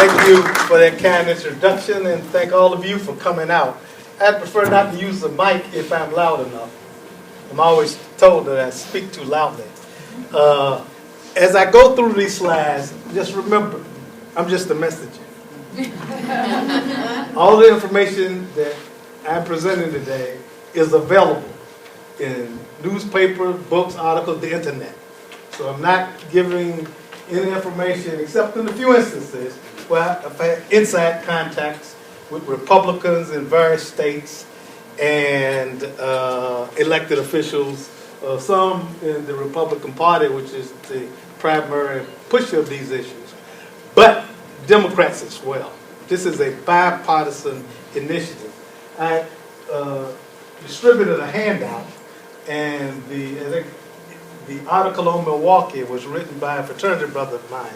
Thank you for that kind introduction, and thank all of you for coming out. I'd prefer not to use the mic if I'm loud enough. I'm always told that I speak too loudly. As I go through these slides, just remember, I'm just a messenger. All the information that I'm presenting today is available in newspapers, books, articles, the internet. So I'm not giving any information except in a few instances where I've had inside contacts with Republicans in various states and elected officials, some in the Republican Party, which is the primary pusher of these issues, but Democrats as well. This is a bipartisan initiative. I distributed a handout, and the article on Milwaukee was written by a fraternity brother of mine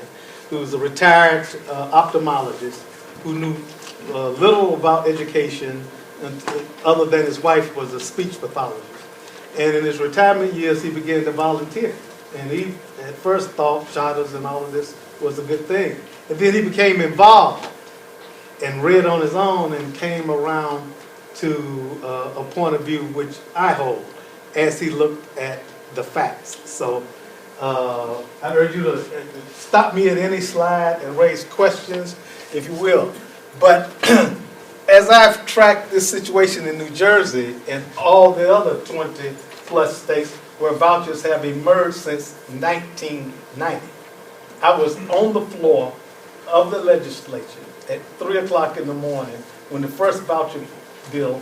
who was a retired ophthalmologist who knew little about education other than his wife was a speech pathologist. And in his retirement years, he began to volunteer. And he at first thought charters and all of this was a good thing. And then he became involved and read on his own and came around to a point of view which I hold as he looked at the facts. So I urge you to stop me at any slide and raise questions, if you will. But as I've tracked this situation in New Jersey and all the other 20 plus states where vouchers have emerged since 1990, I was on the floor of the legislature at 3 o'clock in the morning when the first voucher bill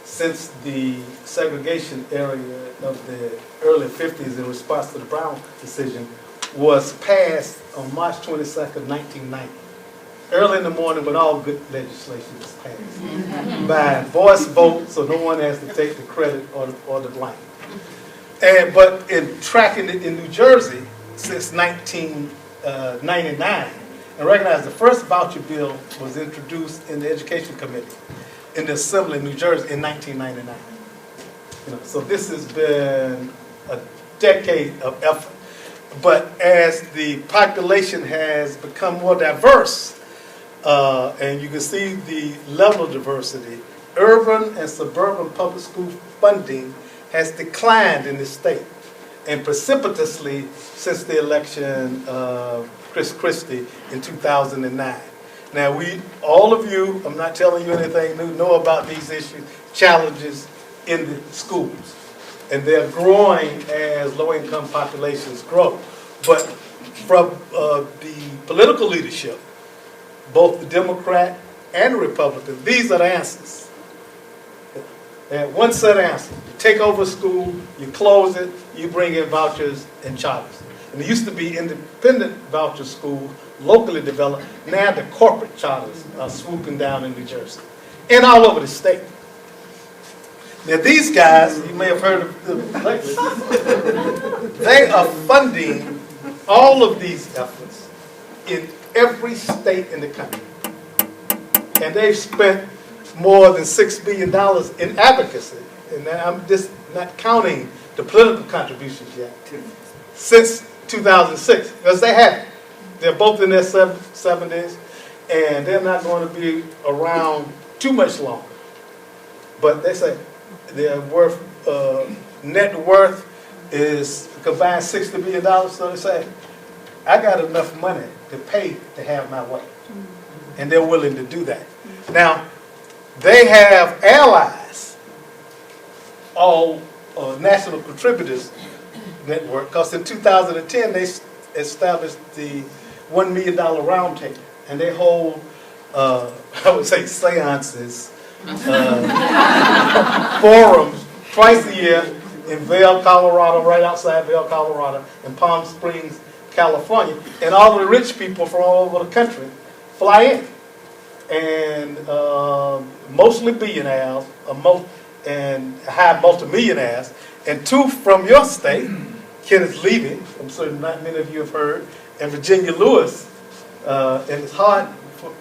since the segregation area of the early 50s in response to the Brown decision was passed on March 22nd, 1990. Early in the morning when all good legislation is passed by voice vote, so no one has to take the credit or the blame. But in tracking it in New Jersey since 1999, and recognize the first voucher bill was introduced in the Education Committee in the Assembly in New Jersey in 1999. So this has been a decade of effort. But as the population has become more diverse, and you can see the level of diversity, urban and suburban public school funding has declined in the state, and precipitously since the election of Chris Christie in 2009. Now all of you, I'm not telling you anything new, know about these issues, challenges in the schools. And they're growing as low-income populations grow. But from the political leadership, both the Democrat and the Republican, these are the answers. They have one set answer. You take over a school, you close it, you bring in vouchers and charters. And there used to be independent voucher schools, locally developed. Now the corporate charters are swooping down in New Jersey and all over the state. Now these guys, you may have heard of them lately, they are funding all of these efforts in every state in the country. And they've spent more than $6 billion in advocacy. And I'm just not counting the political contributions yet. Since 2006, because they haven't. They're both in their 70s, and they're not going to be around too much longer. But they say their net worth is combined $60 billion, so they say, I got enough money to pay to have my way. And they're willing to do that. Now, they have allies, all national contributors network, because in 2010 they established the $1 million round table, and they hold, I would say, seances, forums twice a year in Vail, Colorado, right outside Vail, Colorado, and Palm Springs, California, and all the rich people from all over the country fly in, and mostly billionaires, and high multimillionaires, and two from your state, Kenneth Levy, I'm certain not many of you have heard, and Virginia Lewis, and it's hard for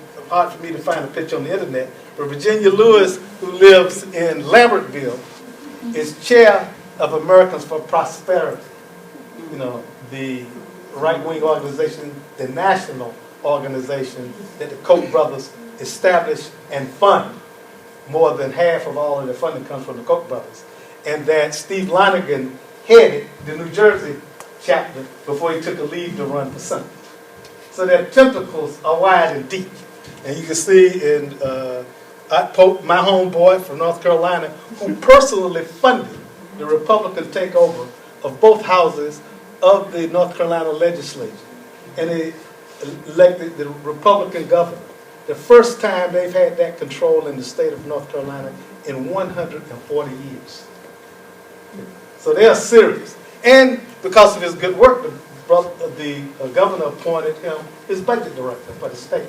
me to find a picture on the internet, but Virginia Lewis, who lives in Lambertville, is chair of Americans for Prosperity, the right-wing organization, the national organization that the Koch brothers established and fund. More than half of all of their funding comes from the Koch brothers. And that Steve Lonergan headed the New Jersey chapter before he took a leave to run for Senate. So their tentacles are wide and deep. And you can see in my homeboy from North Carolina, who personally funded the Republican takeover of both houses of the North Carolina legislature. And they elected the Republican governor. The first time they've had that control in the state of North Carolina in 140 years. So they are serious. And because of his good work, the governor appointed him his budget director for the state.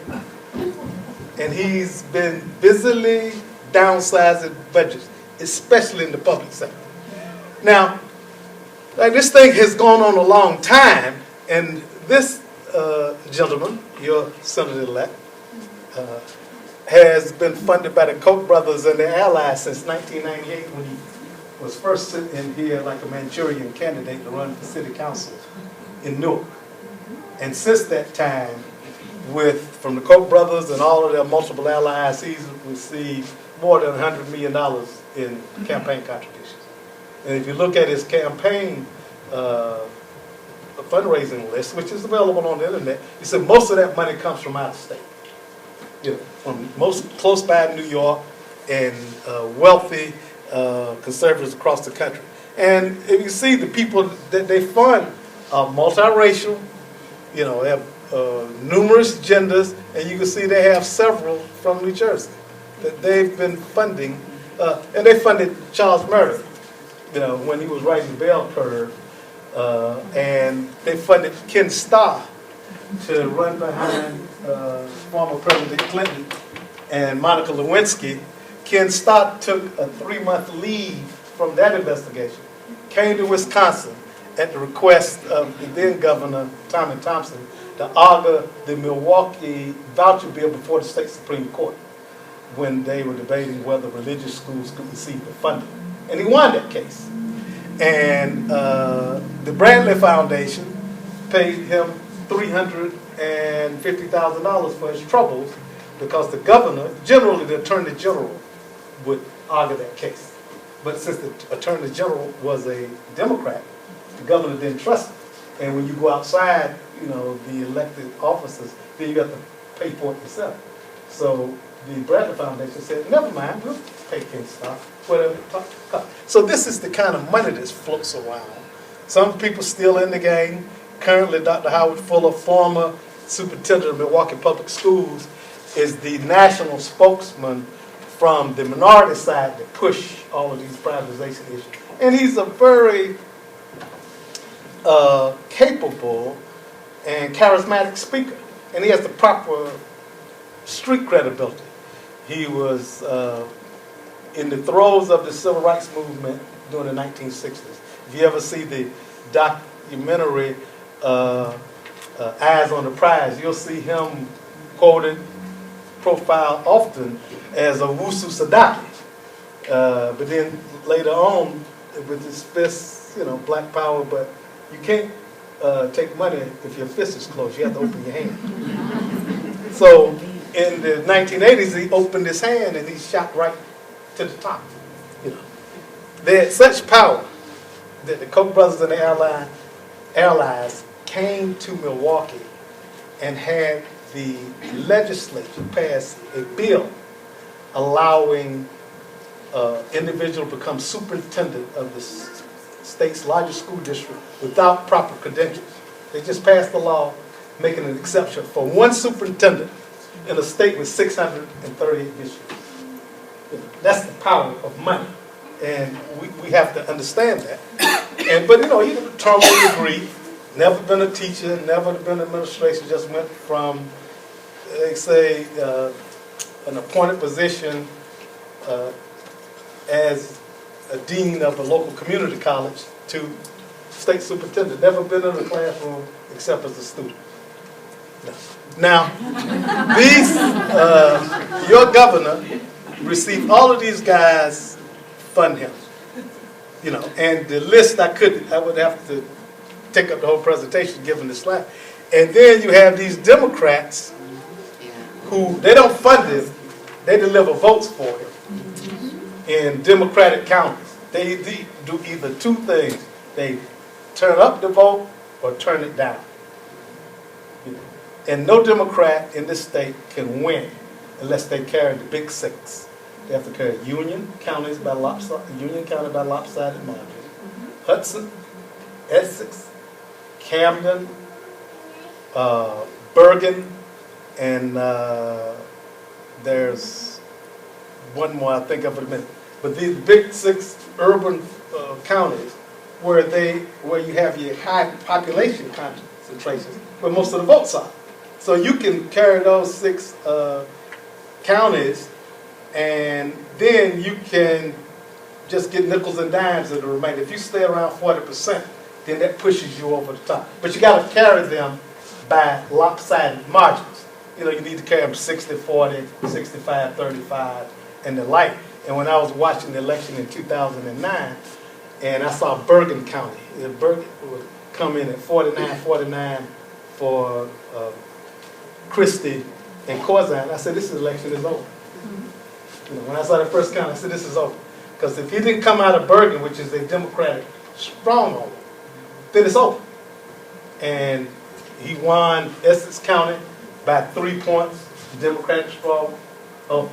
And he's been busily downsizing budgets, especially in the public sector. Now, like this thing has gone on a long time, and this gentleman, your senator-elect, has been funded by the Koch brothers and their allies since 1998 when he was first sitting in here like a Manchurian candidate to run for city council in Newark. And since that time, from the Koch brothers and all of their multiple allies, he's received more than $100 million in campaign contributions. And if you look at his campaign fundraising list, which is available on the internet, you see most of that money comes from out of state. You know, from most close by New York and wealthy conservatives across the country. And if you see the people that they fund are multiracial, you know, they have numerous genders, and you can see they have several from New Jersey that they've been funding. And they funded Charles Meredith, you know, when he was writing Bell Curve, and they funded Ken Starr to run behind former President Clinton and Monica Lewinsky. Ken Starr took a 3-month leave from that investigation, came to Wisconsin at the request of the then governor, Tommy Thompson, to argue the Milwaukee voucher bill before the state Supreme Court when they were debating whether religious schools could receive the funding. And he won that case. And the Bradley Foundation paid him $350,000 for his troubles because the governor, generally the attorney general, would argue that case. But since the attorney general was a Democrat, the governor didn't trust him. And when you go outside, you know, the elected officers, then you got to pay for it yourself. So the Bradley Foundation said, never mind, we'll pay Ken Starr, whatever it costs. So this is the kind of money that floats around. Some people still in the game. Currently, Dr. Howard Fuller, former superintendent of Milwaukee Public Schools, is the national spokesman from the minority side to push all of these privatization issues. And he's a very capable and charismatic speaker. And he has the proper street credibility. He was in the throes of the civil rights movement during the 1960s. If you ever see the documentary Eyes on the Prize, you'll see him quoted, profiled often as a Wusu Sadaki. But then later on, with his fists, you know, black power, but you can't take money if your fist is closed. You have to open your hand. So in the 1980s, he opened his hand and he shot right to the top. You know, they had such power that the Koch brothers and their allies came to Milwaukee and had the legislature pass a bill allowing individual to become superintendent of the state's largest school district without proper credentials. They just passed the law making an exception for one superintendent in a state with 638 districts. That's the power of money, and we have to understand that. But you know, he terminally agreed. Never been a teacher, never been in administration. Just went from, they say, an appointed position as a dean of a local community college to state superintendent. Never been in a classroom except as a student. Now, these, your governor received all of these guys fund him. And the list I would have to take up the whole presentation given the slide. And then you have these Democrats who, they don't fund him, they deliver votes for him in Democratic counties. They do either two things. They turn up the vote or turn it down. And no Democrat in this state can win unless they carry the big six. They have to carry Union County by lopsided margin, Hudson, Essex, Camden, Bergen, and there's one more I think of in a minute. But these big six urban counties where you have your high population concentrations, where most of the votes are. So you can carry those six counties, and then you can just get nickels and dimes of the remainder. If you stay around 40%, then that pushes you over the top. But you got to carry them by lopsided margins. You know, you need to carry them 60-40, 65-35, and the like. And when I was watching the election in 2009, and I saw Bergen County, Bergen would come in at 49-49 for Christie and Corzine. I said, this election is over. You know, when I saw the first count, I said, this is over. Because if he didn't come out of Bergen, which is a Democratic stronghold, then it's over. And he won Essex County by 3 points, Democratic stronghold.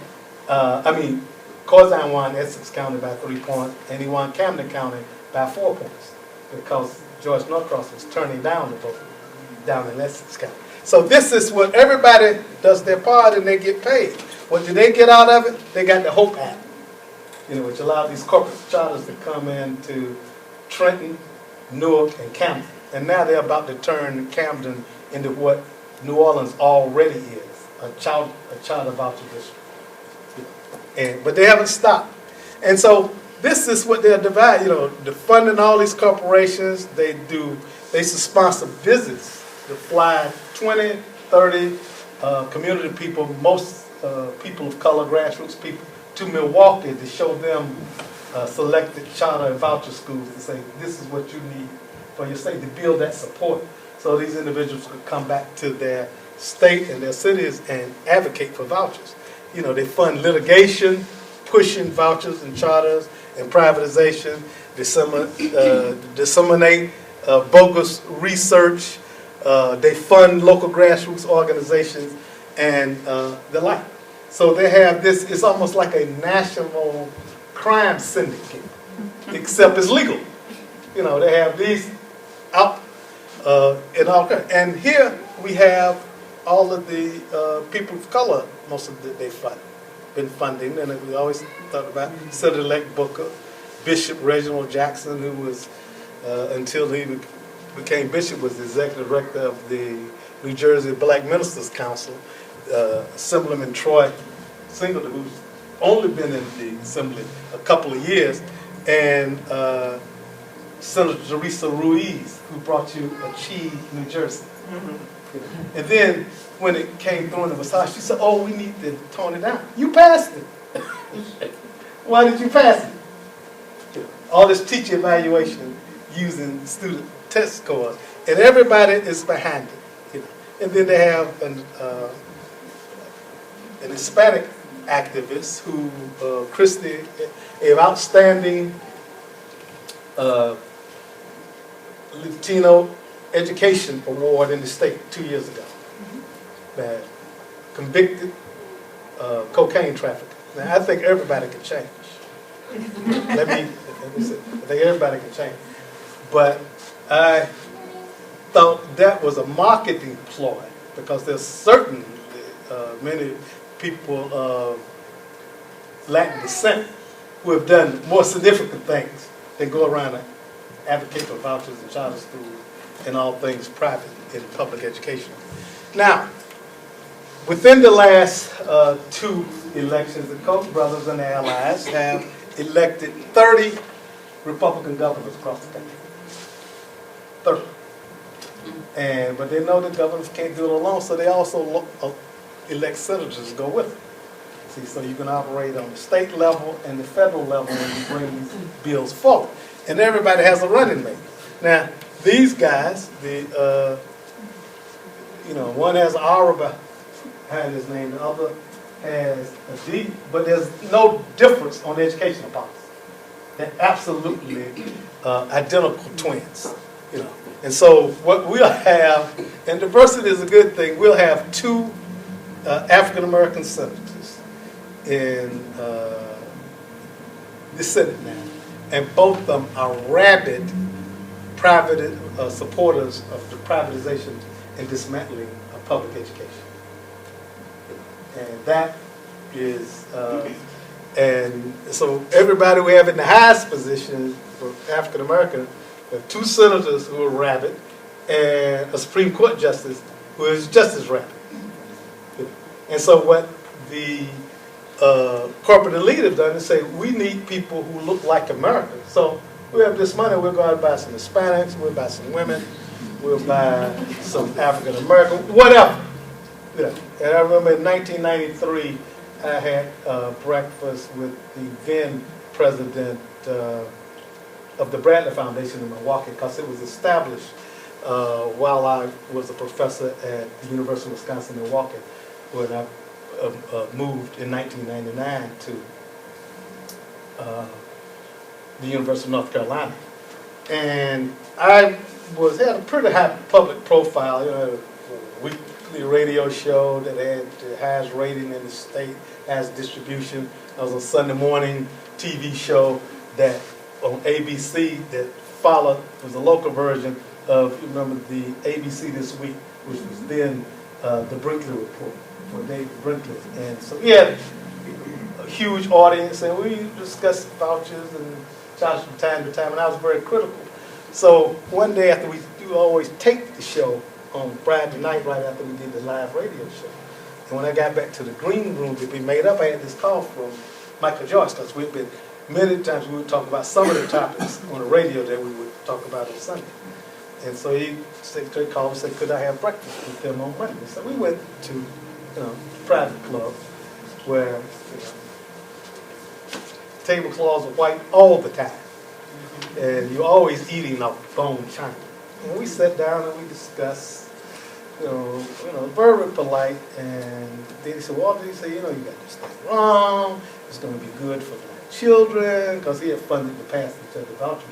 Corzine won Essex County by 3 points, and he won Camden County by 4 points because George Norcross was turning down the vote down in Essex County. So this is what everybody does their part and they get paid. What do they get out of it? They got the HOPE Act, which allowed these corporate charters to come into Trenton, Newark, and Camden. And now they're about to turn Camden into what New Orleans already is, a charter voucher district. But they haven't stopped. And so this is what they're dividing, they're funding all these corporations. They sponsor visits to fly 20, 30 community people, most people of color, grassroots people, to Milwaukee to show them selected charter and voucher schools and say, this is what you need for your state, to build that support so these individuals could come back to their state and their cities and advocate for vouchers. They fund litigation, pushing vouchers and charters and privatization, disseminate bogus research. They fund local grassroots organizations and the like. So they have this, it's almost like a national crime syndicate, except it's legal. They have these out in all kinds. And here we have all of the people of color, most of they've been funding, and we always talk about Senator-elect Booker, Bishop Reginald Jackson, who was, until he became bishop, was the executive director of the New Jersey Black Ministers Council, Assemblyman Troy Singleton, who's only been in the Assembly a couple of years, and Senator Teresa Ruiz, who brought you Achieve New Jersey. And then when it came through in the massage, she said, oh, we need to tone it down. You passed it. Why did you pass it? All this teacher evaluation using student test scores, and everybody is behind it. And then they have an Hispanic activist who, Christie, an outstanding Latino Education Award in the state 2 years ago. That convicted cocaine trafficker. Now, I think everybody can change. Let me say, I think everybody can change. But I thought that was a marketing ploy because there's certainly many people of Latin descent who have done more significant things than go around and advocate for vouchers and charter schools and all things private in public education. Now, within the last 2 elections, the Koch brothers and their allies have elected 30 Republican governors across the country. 30. But they know that governors can't do it alone, so they also elect senators to go with it. See, so you can operate on the state level and the federal level when you bring these bills forward. And everybody has a running mate. Now, these guys, the one has R behind his name, the other has a D, but there's no difference on the educational policy. They're absolutely identical twins, And so what we'll have, and diversity is a good thing, we'll have two African-American senators in the Senate now, and both of them are rabid private supporters of the privatization and dismantling of public education. And that is, and so everybody we have in the highest position for African American, we have two senators who are rabid, and a Supreme Court justice who is just as rabid. And so what the corporate elite have done is say, we need people who look like Americans. So we have this money, we'll go out and buy some Hispanics, we'll buy some women, we'll buy some African American, whatever. And I remember in 1993, I had breakfast with the then president of the Bradley Foundation in Milwaukee, because it was established while I was a professor at the University of Wisconsin-Milwaukee, when I moved in 1999 to the University of North Carolina. And I had a pretty high public profile, a weekly radio show that had the highest rating in the state, highest distribution. I was a Sunday morning TV show that on ABC that followed, was a local version of, you remember the ABC This Week, which was then the Brinkley Report for David Brinkley. And so we had a huge audience, and we discussed vouchers and jobs from time to time, and I was very critical. So one day after we always tape the show on Friday night right after we did the live radio show. And when I got back to the green room to be made up, I had this call from Michael Joyce, because we've been, many times we would talk about some of the topics on the radio that we would talk about on Sunday. And so secretary called and said, could I have breakfast with them on Monday? So we went to, private club where, tablecloths are white all the time. And you're always eating off bone china. And we sat down and we discussed, very polite. And then he said, Walter, you got this thing wrong. It's going to be good for black children, because he had funded the passage of the voucher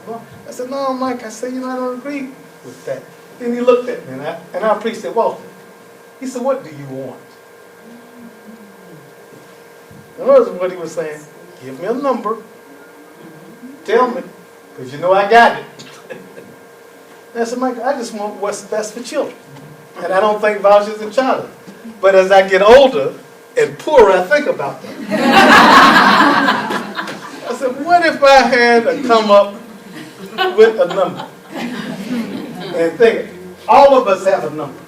bill. I said, no, Mike. I said, I don't agree with that. Then he looked at me, and I appreciated Walter. He said, what do you want? And what he was saying, give me a number. Tell me, because I got it. And I said, Mike, I just want what's best for children. And I don't think vouchers are child. But as I get older and poorer, I think about that. I said, what if I had to come up with a number? And think, all of us have a number.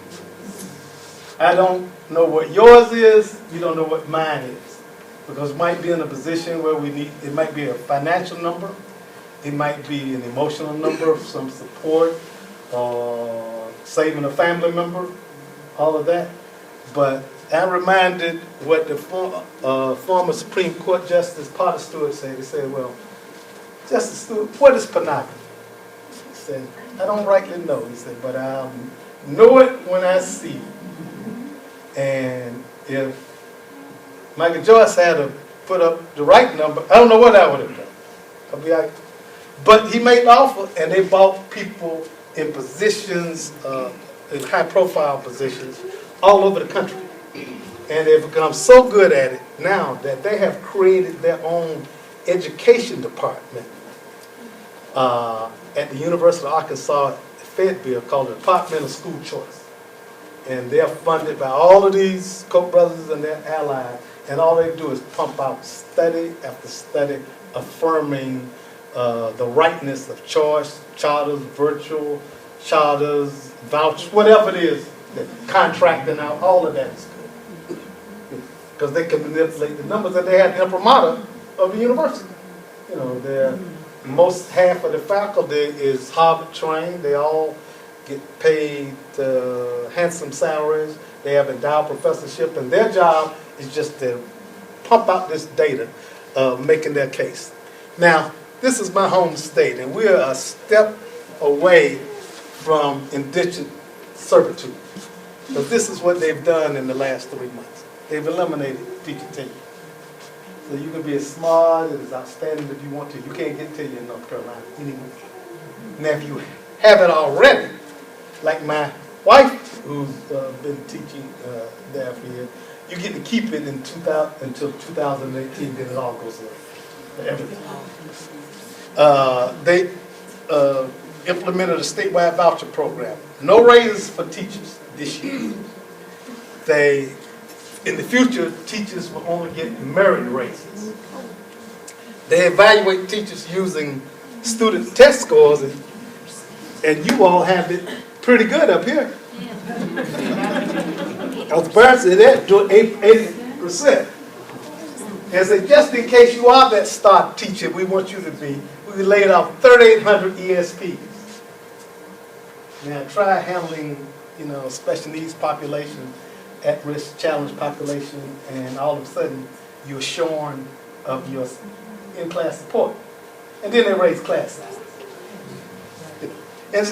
I don't know what yours is, you don't know what mine is. Because we might be in a position where it might be a financial number, it might be an emotional number, some support, or saving a family member, all of that. But I'm reminded what the former Supreme Court Justice Potter Stewart said. He said, well, Justice Stewart, what is pornography? He said, I don't rightly know. He said, but I'll know it when I see it. And if Michael Joyce had to put up the right number, I don't know what I would have done. I'll be like, but he made the offer, and they bought people in positions, in high-profile positions, all over the country. And they've become so good at it now that they have created their own education department at the University of Arkansas Fayetteville called the Department of School Choice. And they're funded by all of these Koch brothers and their allies, and all they do is pump out study after study affirming the rightness of choice, charters, virtual charters, vouchers, whatever it is, contracting out, all of that is good. Because they can manipulate the numbers, that they have the imprimatur of the university. Half of the faculty is Harvard trained. They all get paid handsome salaries. They have endowed professorship, and their job is just to pump out this data, making their case. Now, this is my home state, and we're a step away from indentured servitude. But this is what they've done in the last 3 months. They've eliminated teacher tenure. So you can be as smart and as outstanding as you want to. You can't get tenure in North Carolina anymore. Now, if you have it already, like my wife, who's been teaching there for years, you get to keep it in 2000 until 2018. Then it all goes away for everything. They implemented a statewide voucher program. No raises for teachers this year. In the future, teachers will only get merit raises. They evaluate teachers using student test scores, and you all have it pretty good up here. As Brunswick, they're doing 80%. And so just in case you are that star teacher we want you to be, we laid out 3,800 ESPs. Now try handling, special needs population, at-risk challenge population, and all of a sudden you're shorn of your in-class support. And then they raise class sizes.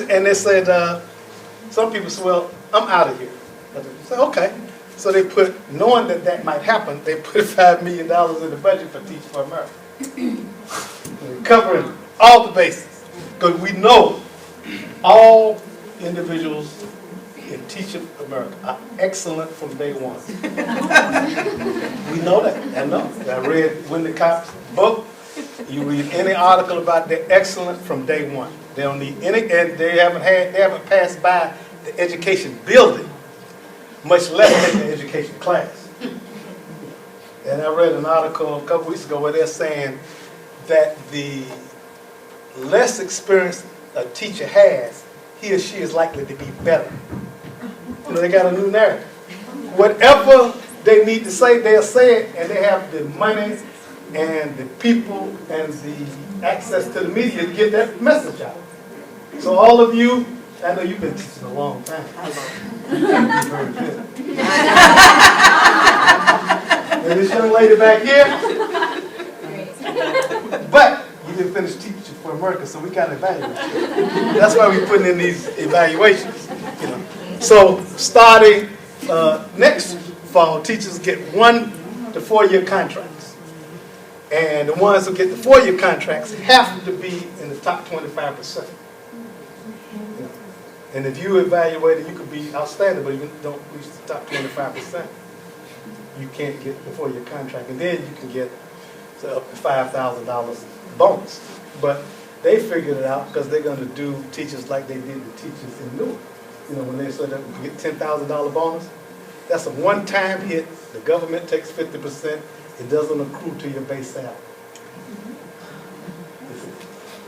And they said, some people said, well, I'm out of here. I said, okay. So they put, knowing that might happen, they put $5 million in the budget for Teach for America. Covering all the bases. Because we know all individuals in Teach for America are excellent from day one. We know that. I know. I read Wendy Copp's book. You read any article about they're excellent from day one. They don't need any, and they haven't passed by the education building, much less in the education class. And I read an article a couple weeks ago where they're saying that the less experience a teacher has, he or she is likely to be better. They got a new narrative. Whatever they need to say, they'll say it, and they have the money and the people and the access to the media to get that message out. So all of you, I know you've been teaching a long time. Very good. And this young lady back here, but you didn't finish teaching for America, so we got to evaluate you. That's why we're putting in these evaluations. So starting next fall, teachers get 1 to 4 year contracts. And the ones who get the 4 year contracts have to be in the top 25%. And if you evaluate it, you could be outstanding, but you don't reach the top 25%. You can't get the 4 year contract. And then you can get up to $5,000 bonus. But they figured it out because they're going to do teachers like they did the teachers in Newark. When they said that you get $10,000 bonus, that's a one-time hit. The government takes 50%. It doesn't accrue to your base salary.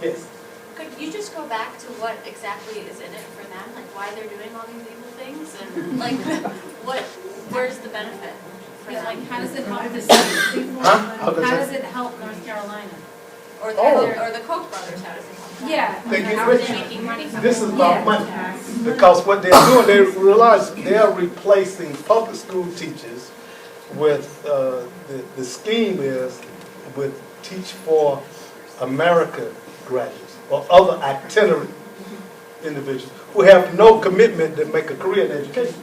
Yes? Could you just go back to what exactly is in it for them? Like why they're doing all these evil things? And like where's the benefit for them? Like how does it help the state? How does it help North Carolina? Or the Koch brothers, how does it help them? Yeah. How are they making money from This it? is about money. Because what they're doing, they realize they're replacing public school teachers with, the scheme is with Teach for America graduates or other itinerant individuals who have no commitment to make a career in education.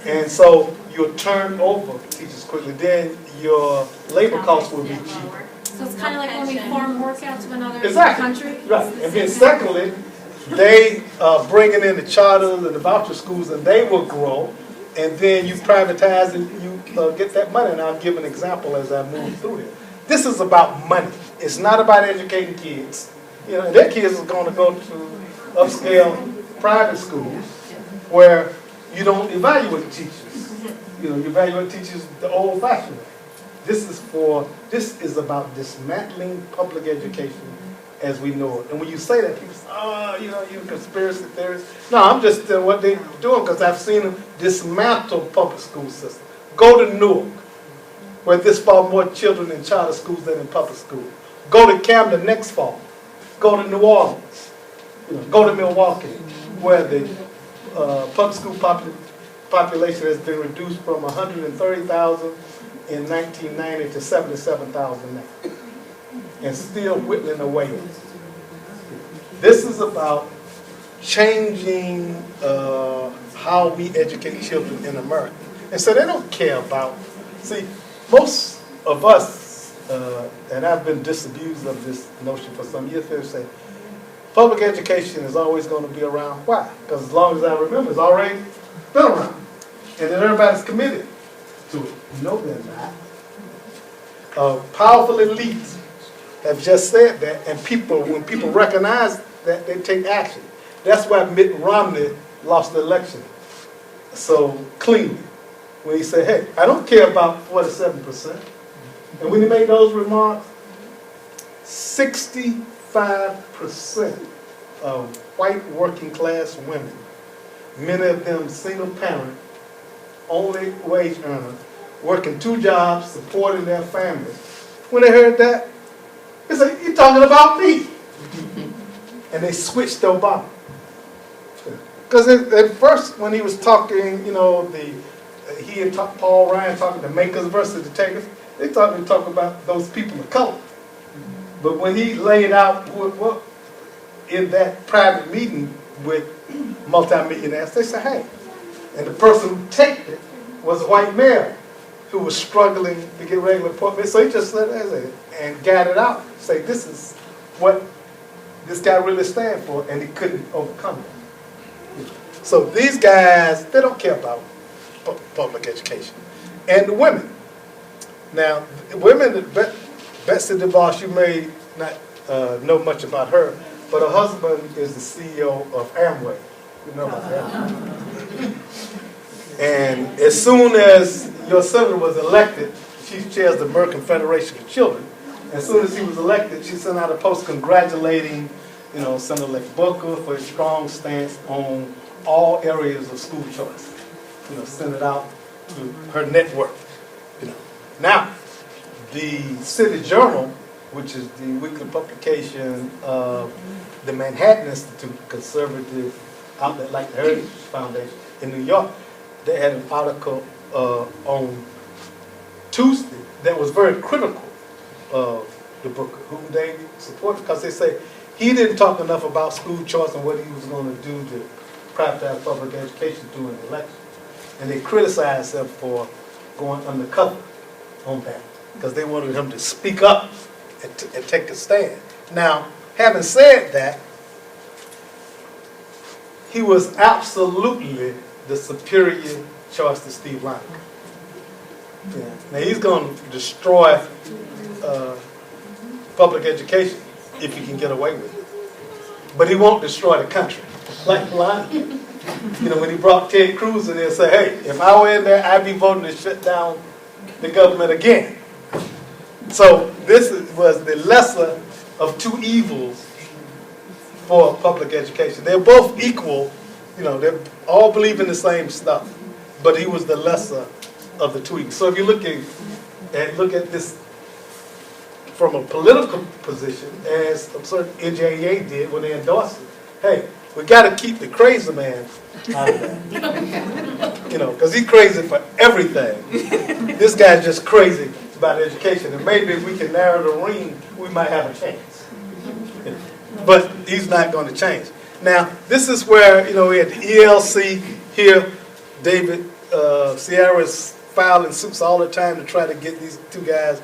And so you'll turn over teachers quickly, then your labor costs will be cheaper. So it's kind of like when we farm workout to another country? Right. And then secondly, they are bringing in the charters and the voucher schools, and they will grow. And then you privatize and you get that money. And I'll give an example as I move through it. This is about money. It's not about educating kids. Their kids are going to go to upscale private schools where you don't evaluate teachers. You evaluate teachers the old-fashioned way. This is about dismantling public education as we know it. And when you say that, people say, oh, you're a conspiracy theorist. No, I'm just what they're doing because I've seen them dismantle public school system. Go to Newark, where this fall more children in charter schools than in public schools. Go to Camden next fall. Go to New Orleans. Go to Milwaukee, where the public school population has been reduced from 130,000 in 1990 to 77,000 now, and still whittling away. This is about changing how we educate children in America. And so they don't care about, see, most of us, and I've been disabused of this notion for some years, they say, public education is always going to be around. Why? Because as long as I remember, it's already been around. And then everybody's committed to it. No, they're not. Powerful elites have just said that, and when people recognize that, they take action. That's why Mitt Romney lost the election so cleanly. When he said, hey, I don't care about 47%. And when he made those remarks, 65% of white working class women, many of them single parent, only wage earner, working 2 jobs, supporting their families. When they heard that, they said, you're talking about me. And they switched to Obama. Because at first, when he was talking, you know, he and Paul Ryan talking the makers versus the takers, they talk about those people of color. But when he laid out what in that private meeting with multimillionaires, they said, hey, and the person who taped it was a white male who was struggling to get regular appointments. So he just said, and got it out, say, this is what this guy really stands for, and he couldn't overcome it. So these guys, they don't care about public education. And the women. Now, women, Betsy DeVos, you may not know much about her, but her husband is the CEO of Amway. You know about Amway. And as soon as your senator was elected, she chairs the American Federation of Children. As soon as he was elected, she sent out a post congratulating, you know, Senator-elect Booker for his strong stance on all areas of school choice. You know, sent it out to her network. You know. Now, the City Journal, which is the weekly publication of the Manhattan Institute, conservative outlet like the Heritage Foundation in New York, they had an article on Tuesday that was very critical of the Booker, whom they supported, because they say he didn't talk enough about school choice and what he was going to do to privatize public education during the election. And they criticized him for going undercover on that, because they wanted him to speak up and take a stand. Now, having said that, he was absolutely the superior choice to Steve Lyman. Yeah. Now, he's going to destroy public education if he can get away with it. But he won't destroy the country. Like Lyman. You know, when he brought Ted Cruz in there and said, hey, if I were in there, I'd be voting to shut down the government again. So this was the lesser of two evils for public education. They're both equal, you know, they all believe in the same stuff, but he was the lesser of the two evils. So if you look at this from a political position, as NJEA did when they endorsed it, hey, we got to keep the crazy man out of that. You know, because he's crazy for everything. This guy's just crazy about education, and maybe if we can narrow the ring, we might have a chance. But he's not going to change. Now, this is where, you know, we had the ELC here. David Sierra is filing suits all the time to try to get these two guys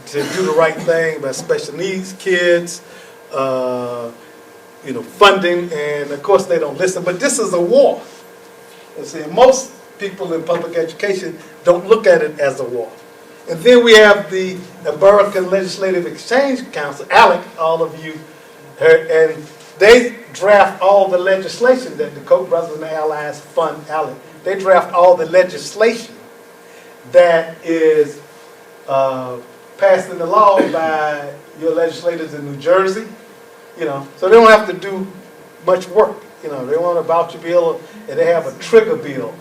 to do the right thing about special needs kids, you know, funding, and of course they don't listen. But this is a war. You see, most people in public education don't look at it as a war. And then we have the American Legislative Exchange Council, ALEC, all of you heard, and they draft all the legislation that the Koch brothers and the allies fund ALEC. They draft all the legislation that is passed into law by your legislators in New Jersey, you know, so they don't have to do much work. You know, they want a voucher bill, and they have a trigger bill.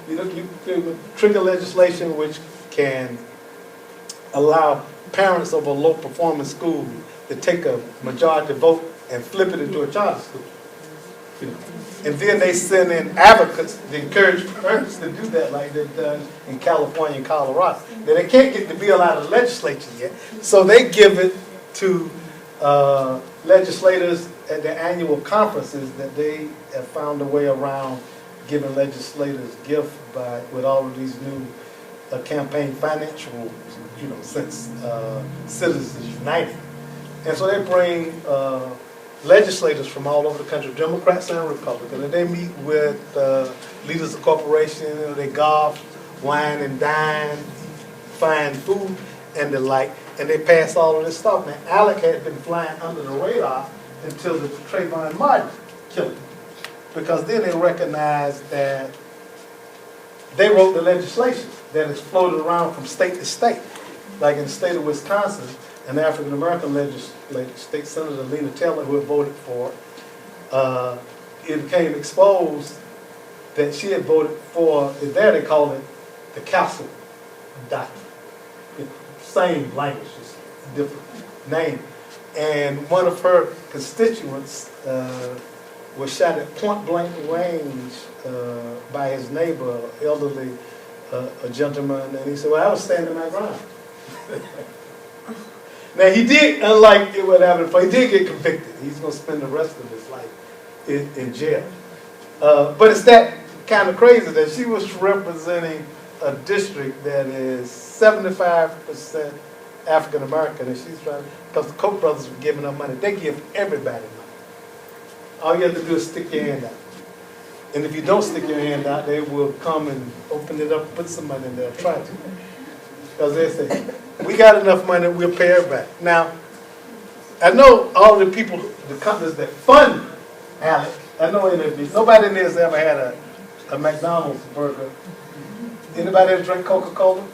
You know, trigger legislation which can allow parents of a low-performing school to take a majority vote and flip it into a charter school. You know. And then they send in advocates to encourage parents to do that, like they've done in California and Colorado. Now, they can't get the bill out of the legislature yet, so they give it to legislators at their annual conferences that they have found a way around giving legislators gift with all of these new campaign finance rules, since Citizens United. And so they bring legislators from all over the country, Democrats and Republicans, and they meet with leaders of corporations, they golf, wine and dine, find food and the like, and they pass all of this stuff. Now, Alec had been flying under the radar until the Trayvon Martin killing, because then they recognized that they wrote the legislation that is floated around from state to state. Like in the state of Wisconsin, an African-American legislator, State Senator Lena Taylor, who had voted for it, became exposed that she had voted for, there they call it the Castle Doctrine. Same language, just different name. And one of her constituents was shot at point-blank range by his neighbor, elderly a gentleman, and he said, well, I was standing my ground. Now, he did, unlike what happened before, he did get convicted. He's going to spend the rest of his life in jail. But it's that kind of crazy that she was representing a district that is 75% African American, and she's trying, because the Koch brothers were giving her money. They give everybody money. All you have to do is stick your hand out. And if you don't stick your hand out, they will come and open it up, put some money in there, try to. Because they say, we got enough money, we'll pay everybody. Now, I know all the people, the companies that fund Alec, I know nobody in there has ever had a McDonald's burger. Anybody ever drink Coca-Cola?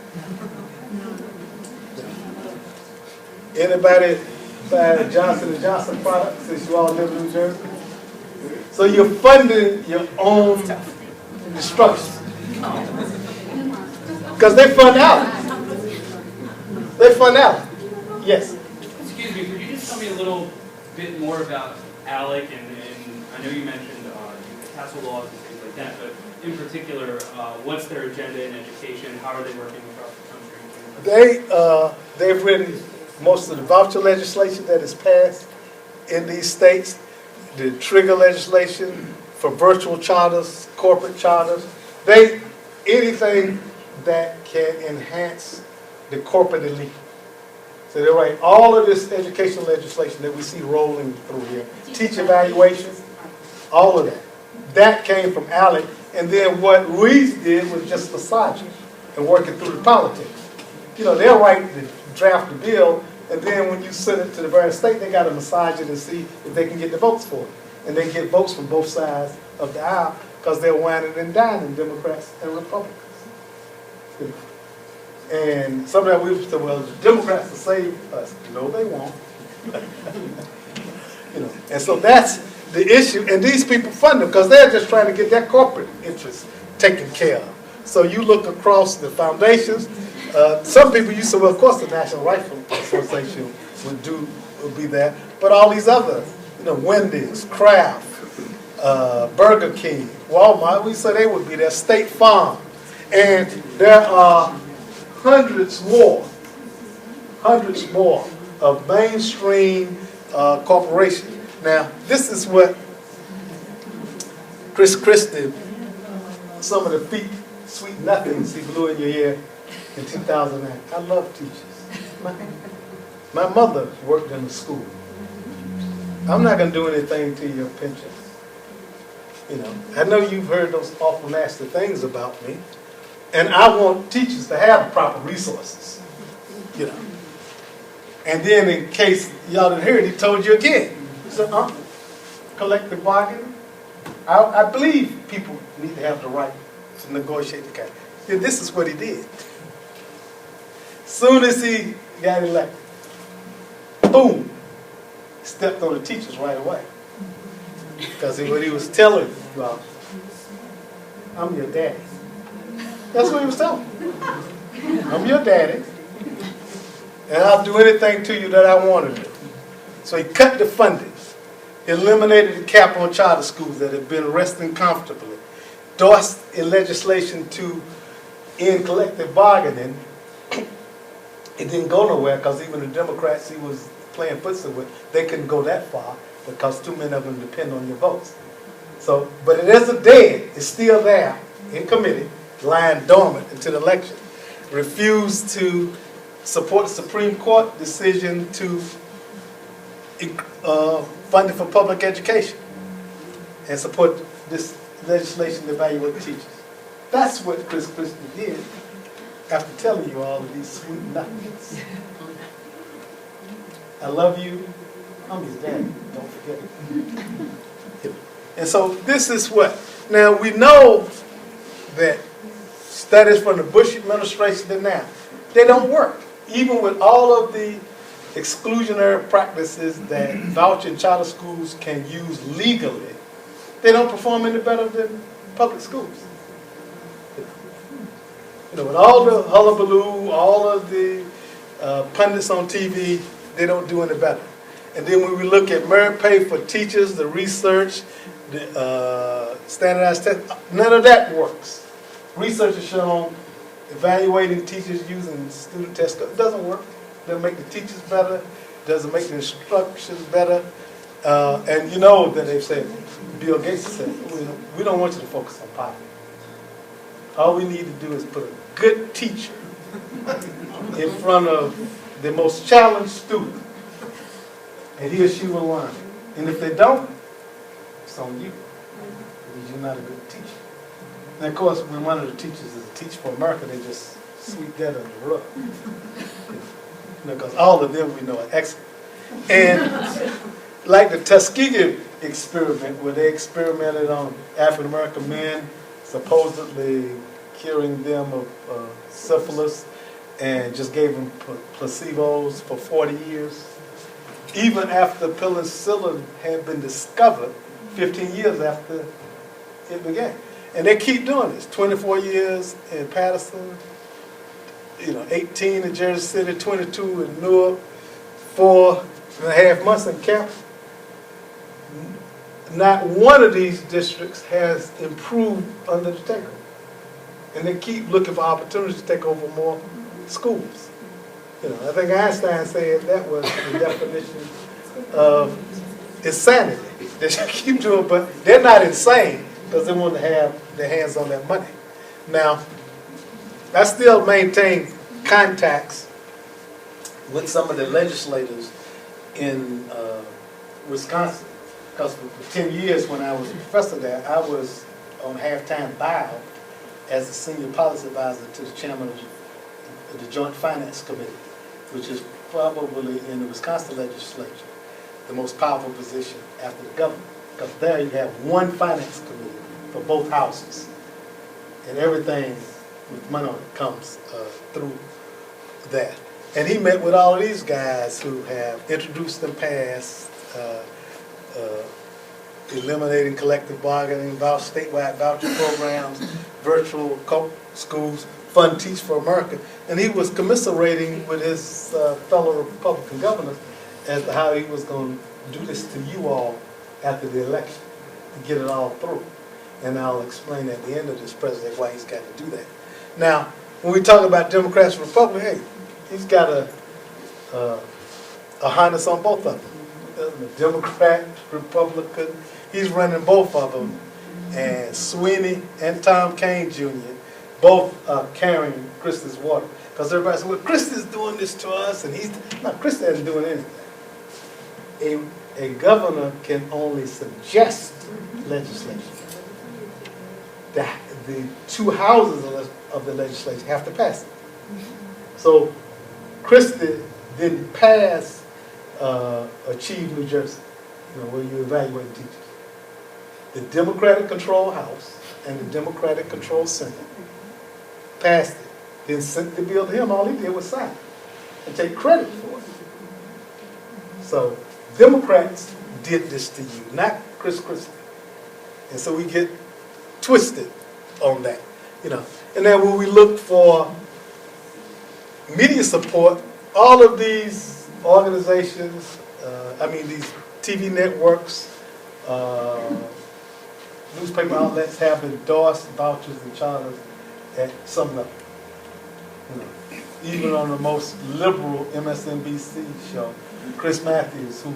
Anybody buy Johnson & Johnson products since you all live in New Jersey? So you're funding your own destruction. Because they fund out. They fund out. Yes? Excuse me, could you just tell me a little bit more about ALEC, and I know you mentioned the castle laws and things like that, but in particular, what's their agenda in education? How are they working across the country? They've written most of the voucher legislation that is passed in these states, the trigger legislation for virtual charters, corporate charters. Anything that can enhance the corporate elite. So they write all of this education legislation that we see rolling through here. Teacher evaluation, all of that. That came from ALEC. And then what R.E.A.D did was just massage it and work it through the politics. They'll write the draft the bill, and then when you send it to the various states, they got to massage it and see if they can get the votes for it. And they get votes from both sides of the aisle because they're whining and dining, Democrats and Republicans. And sometimes we say, well, the Democrats will save us. No, they won't. And so that's the issue. And these people fund them because they're just trying to get their corporate interests taken care of. So you look across the foundations. Some people you say, well, of course the National Rifle Association would be there, but all these other, Wendy's, Kraft, Burger King, Walmart, we say they would be there, State Farm. And there are hundreds more of mainstream corporations. Now, this is what Chris Christie, some of the sweet nothings he blew in your ear in 2009. I love teachers. My mother worked in a school. I'm not going to do anything to your pension. I know you've heard those awful nasty things about me, and I want teachers to have proper resources. And then in case y'all didn't hear it, he told you again. He said, collective bargaining. I believe people need to have the right to negotiate the contract. This is what he did. Soon as he got elected, boom, stepped on the teachers right away. Because what he was telling you, I'm your daddy. That's what he was telling them. I'm your daddy, and I'll do anything to you that I want to do. So he cut the funding, eliminated the cap on charter schools that had been resting comfortably, endorsed in legislation to end collective bargaining. It didn't go nowhere because even the Democrats he was playing footsie with, they couldn't go that far because too many of them depend on your votes. So, but it isn't dead. It's still there in committee, lying dormant until the election. Refused to support the Supreme Court decision to fund it for public education and support this legislation to evaluate teachers. That's what Chris Christie did after telling you all of these sweet nuggets. I love you. I'm his daddy. Don't forget it. And so this is what. Now we know that studies from the Bush administration to now, they don't work. Even with all of the exclusionary practices that voucher and charter schools can use legally, they don't perform any better than public schools. You know, with all the hullabaloo, all of the pundits on TV, they don't do any better. And then when we look at merit pay for teachers, the research, the standardized test, none of that works. Research has shown evaluating teachers using student test, it doesn't work. Doesn't make the teachers better, doesn't make the instructions better. And you know that they've said, Bill Gates said, we don't want you to focus on poverty. All we need to do is put a good teacher in front of the most challenged student, and he or she will learn. And if they don't, it's on you, because you're not a good teacher. And of course, when one of the teachers is a Teach for America, they just sweep that under the rug. Because all of them we know are excellent. And like the Tuskegee experiment, where they experimented on African American men, supposedly curing them of syphilis, and just gave them placebos for 40 years. Even after penicillin had been discovered, 15 years after it began. And they keep doing this, 24 years in Patterson, 18 in Jersey City, 22 in Newark, 4.5 months in camp. Not one of these districts has improved under the takeover. And they keep looking for opportunities to take over more schools. I think Einstein said that was the definition of insanity. They should keep doing it, but they're not insane because they want to have their hands on that money. Now, I still maintain contacts with some of the legislators in Wisconsin, because for 10 years when I was a professor there, I was on half-time buyout as the senior policy advisor to the chairman of the Joint Finance Committee, which is probably in the Wisconsin legislature the most powerful position after the governor, because there you have one finance committee for both houses, and everything with money on it comes through that. And he met with all of these guys who have introduced and passed eliminating collective bargaining, statewide voucher programs, virtual schools, fund Teach for America. And he was commiserating with his fellow Republican governors as to how he was going to do this to you all after the election, to get it all through. And I'll explain at the end of this president why he's got to do that. Now, when we talk about Democrats and Republicans, hey, he's got a harness on both of them. A Democrat, Republican, he's running both of them. And Sweeney and Tom Kaine Jr. both are carrying Christie's water. Because everybody says, well, Christie's doing this to us, and Christie isn't doing anything. A governor can only suggest legislation. The two houses of the legislature have to pass it. So Christie didn't pass Achieve New Jersey, where you evaluate teachers. The Democratic controlled House and the Democratic controlled Senate passed it. Then sent the bill to him. All he did was sign it and take credit for it. So Democrats did this to you, not Chris Christie. And so we get twisted on that, And then when we look for media support, all of these organizations, these TV networks, newspaper outlets have endorsed vouchers and charters at some level. Even on the most liberal MSNBC show, Chris Matthews, who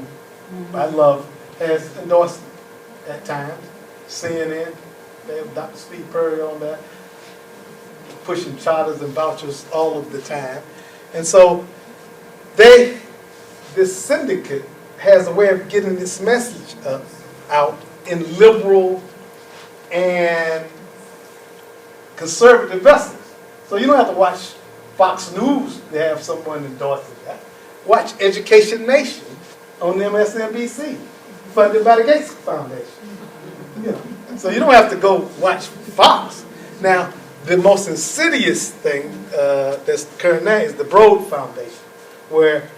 I love, has endorsed at times. CNN, they have Dr. Steve Pierre on that, pushing charters and vouchers all of the time. And so this syndicate has a way of getting this message out in liberal and conservative vessels. So you don't have to watch Fox News to have someone endorsing that. Watch Education Nation on MSNBC, funded by the Gates Foundation. You know, so you don't have to go watch Fox. Now, the most insidious thing that's occurring now is the R.E.A.D Foundation, where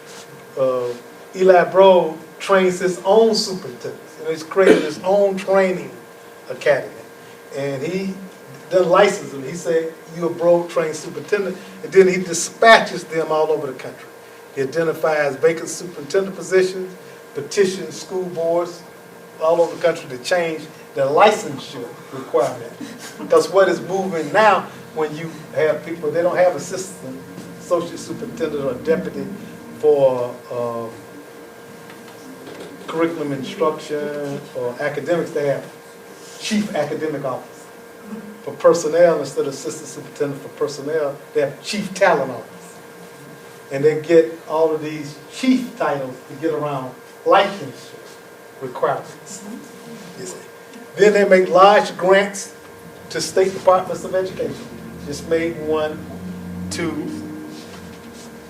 Eli Broad trains his own superintendents. And he's created his own training academy. And he doesn't license them. He said, you're a Broad trained superintendent. And then he dispatches them all over the country. He identifies vacant superintendent positions, petitions school boards all over the country to change the licensure requirement. Because what is moving now, when you have people, they don't have assistant, associate superintendent, or deputy for curriculum instruction or academics, they have chief academic officer. For personnel, instead of assistant superintendent for personnel, they have chief talent office. And they get all of these chief titles to get around licensure requirements. You see. Then they make large grants to state departments of education. Just made one to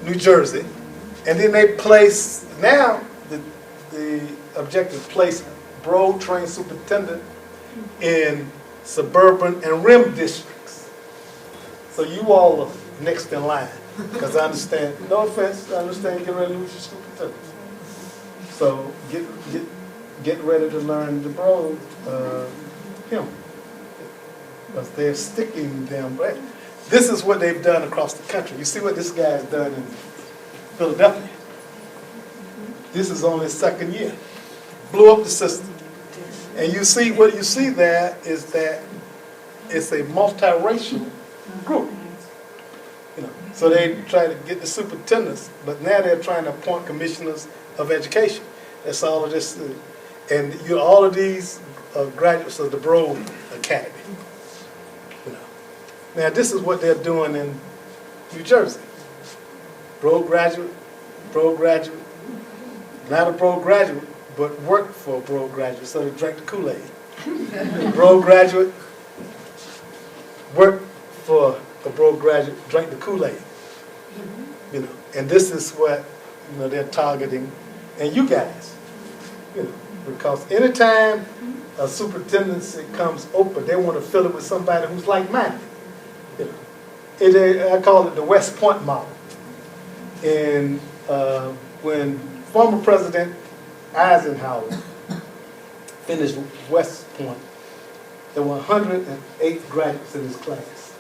New Jersey. And then they place, now the objective is place R.E.A.D trained superintendent in suburban and rim districts. So you all are next in line. Because I understand, no offense, I understand you get ready to lose your superintendent. So get ready to learn the R.E.A.D him. Because they're sticking them. Right? This is what they've done across the country. You see what this guy has done in Philadelphia. This is only his second year. Blew up the system. And you see, what you see there is that it's a multiracial group. You know, so they try to get the superintendents, but now they're trying to appoint commissioners of education. That's all of this. And all of these graduates of the R.E.A.D Academy. You know. Now this is what they're doing in New Jersey. R.E.A.D graduate, not a R.E.A.D graduate, but worked for a R.E.A.D graduate, so they drank the Kool-Aid. R.E.A.D graduate, worked for a R.E.A.D graduate, drank the Kool-Aid. You know, and this is what they're targeting, and you guys, because anytime a superintendency comes open, they want to fill it with somebody who's like-minded. I call it the West Point model. And when former President Eisenhower finished West Point, there were 108 graduates in his class.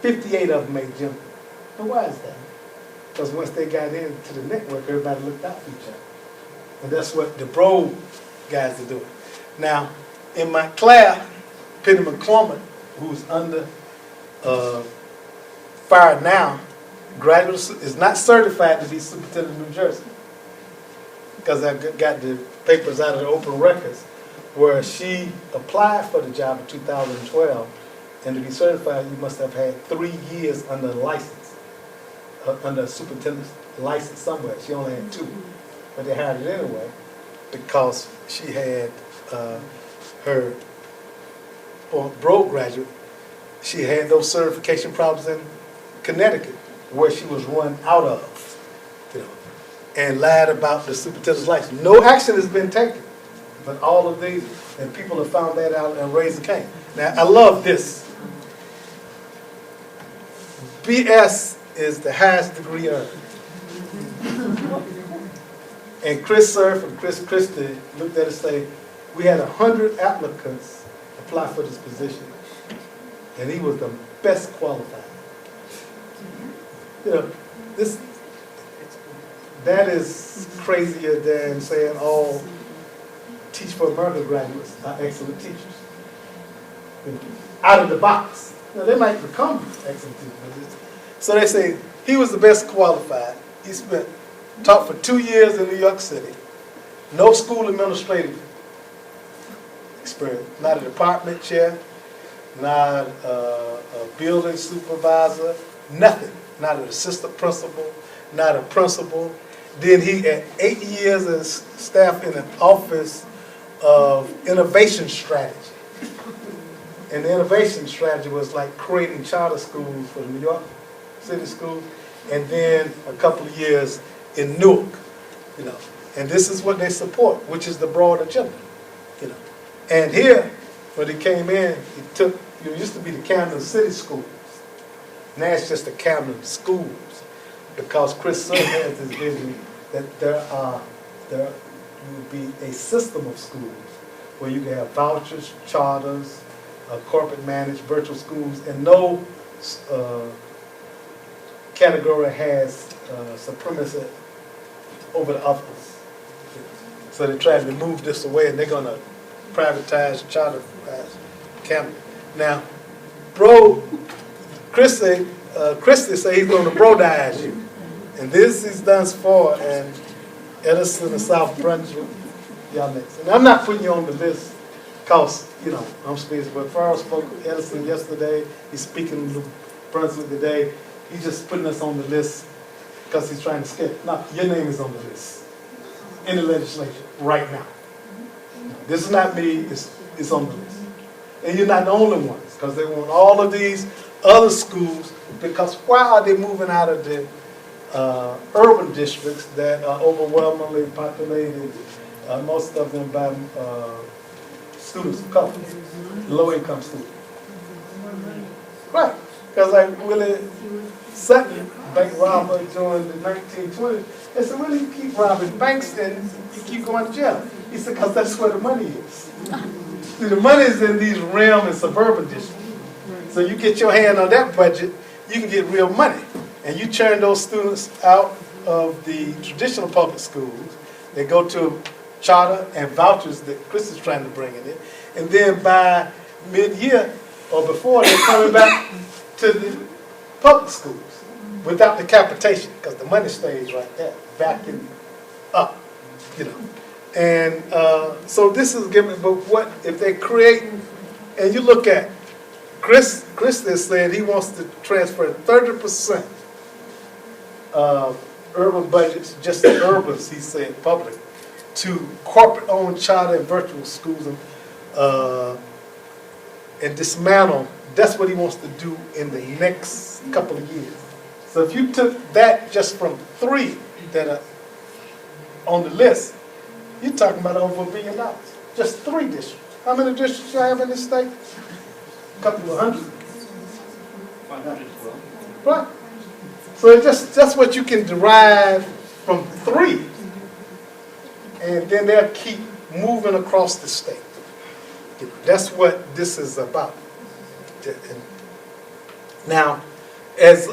58 of them made jump. And why is that? Because once they got into the network, everybody looked out for each other. And that's what the R.E.A.D guys are doing. Now, in my class, Penny McCormick, who's under fired now, graduate is not certified to be superintendent of New Jersey. Because I got the papers out of the open records where she applied for the job in 2012, and to be certified, you must have had 3 years under a license, under a superintendent's license somewhere. She only had 2, but they hired it anyway because she had her R.E.A.D graduate. She had those certification problems in Connecticut, where she was run out of, and lied about the superintendent's license. No action has been taken, but all of these, and people have found that out and raised the cane. Now, I love this. BS is the highest degree earned. And Chris Surf and Chris Christie looked at it and said, we had 100 applicants apply for this position, and he was the best qualified. That is crazier than saying all Teach for America graduates are excellent teachers. Out of the box. Now, they might become excellent teachers. So they say he was the best qualified. He spent Taught for 2 years in New York City. No school administrative experience. Not a department chair, not a building supervisor, nothing. Not an assistant principal, not a principal. Then he had 8 years as staff in an office of innovation strategy. And the innovation strategy was like creating charter schools for the New York City schools, and then a couple of years in Newark, you know. And this is what they support, which is the broad agenda, you know. And here, when he came in, he took, it used to be the Camden City Schools. Now it's just the Camden Schools, because Chris Sir has this vision that there will be a system of schools where you can have vouchers, charters, corporate managed virtual schools, and no category has supremacy over the others. So they're trying to move this away, and they're going to privatize, charterize Camden. Now, Christie say he's going to brodize you. And this is done for, and Edison and South Brunswick, y'all next. And I'm not putting you on the list because, you know, I'm speaking, but Farrell spoke with Edison yesterday. He's speaking to Brunswick today. He's just putting us on the list because he's trying to skip. No, your name is on the list in the legislature right now. This is not me, it's on the list. And you're not the only ones, because they want all of these other schools, because why are they moving out of the urban districts that are overwhelmingly populated, most of them by students of color, low-income students? Right, because like Willie Sutton, bank robber during the 1920s, they said, well, you keep robbing banks and you keep going to jail. He said, because that's where the money is. See, the money is in these realm and suburban districts. So you get your hand on that budget, you can get real money. And you turn those students out of the traditional public schools. They go to charter and vouchers that Chris is trying to bring in. And then by mid-year or before, they're coming back to the public schools without the capitation, because the money stays right there, backing up, you know. And so this is giving, but what if they create, and you look at, Chris has said he wants to transfer 30% of urban budgets, just the urbans, he said public, to corporate-owned charter and virtual schools, and dismantle. That's what he wants to do in the next couple of years. So if you took that just from 3 that are on the list, you're talking about over $1 billion. Just 3 districts. How many districts you have in this state? A couple of hundred. 500 as well. Right. So it's just what you can derive from 3. And then they'll keep moving across the state. That's what this is about. Now, as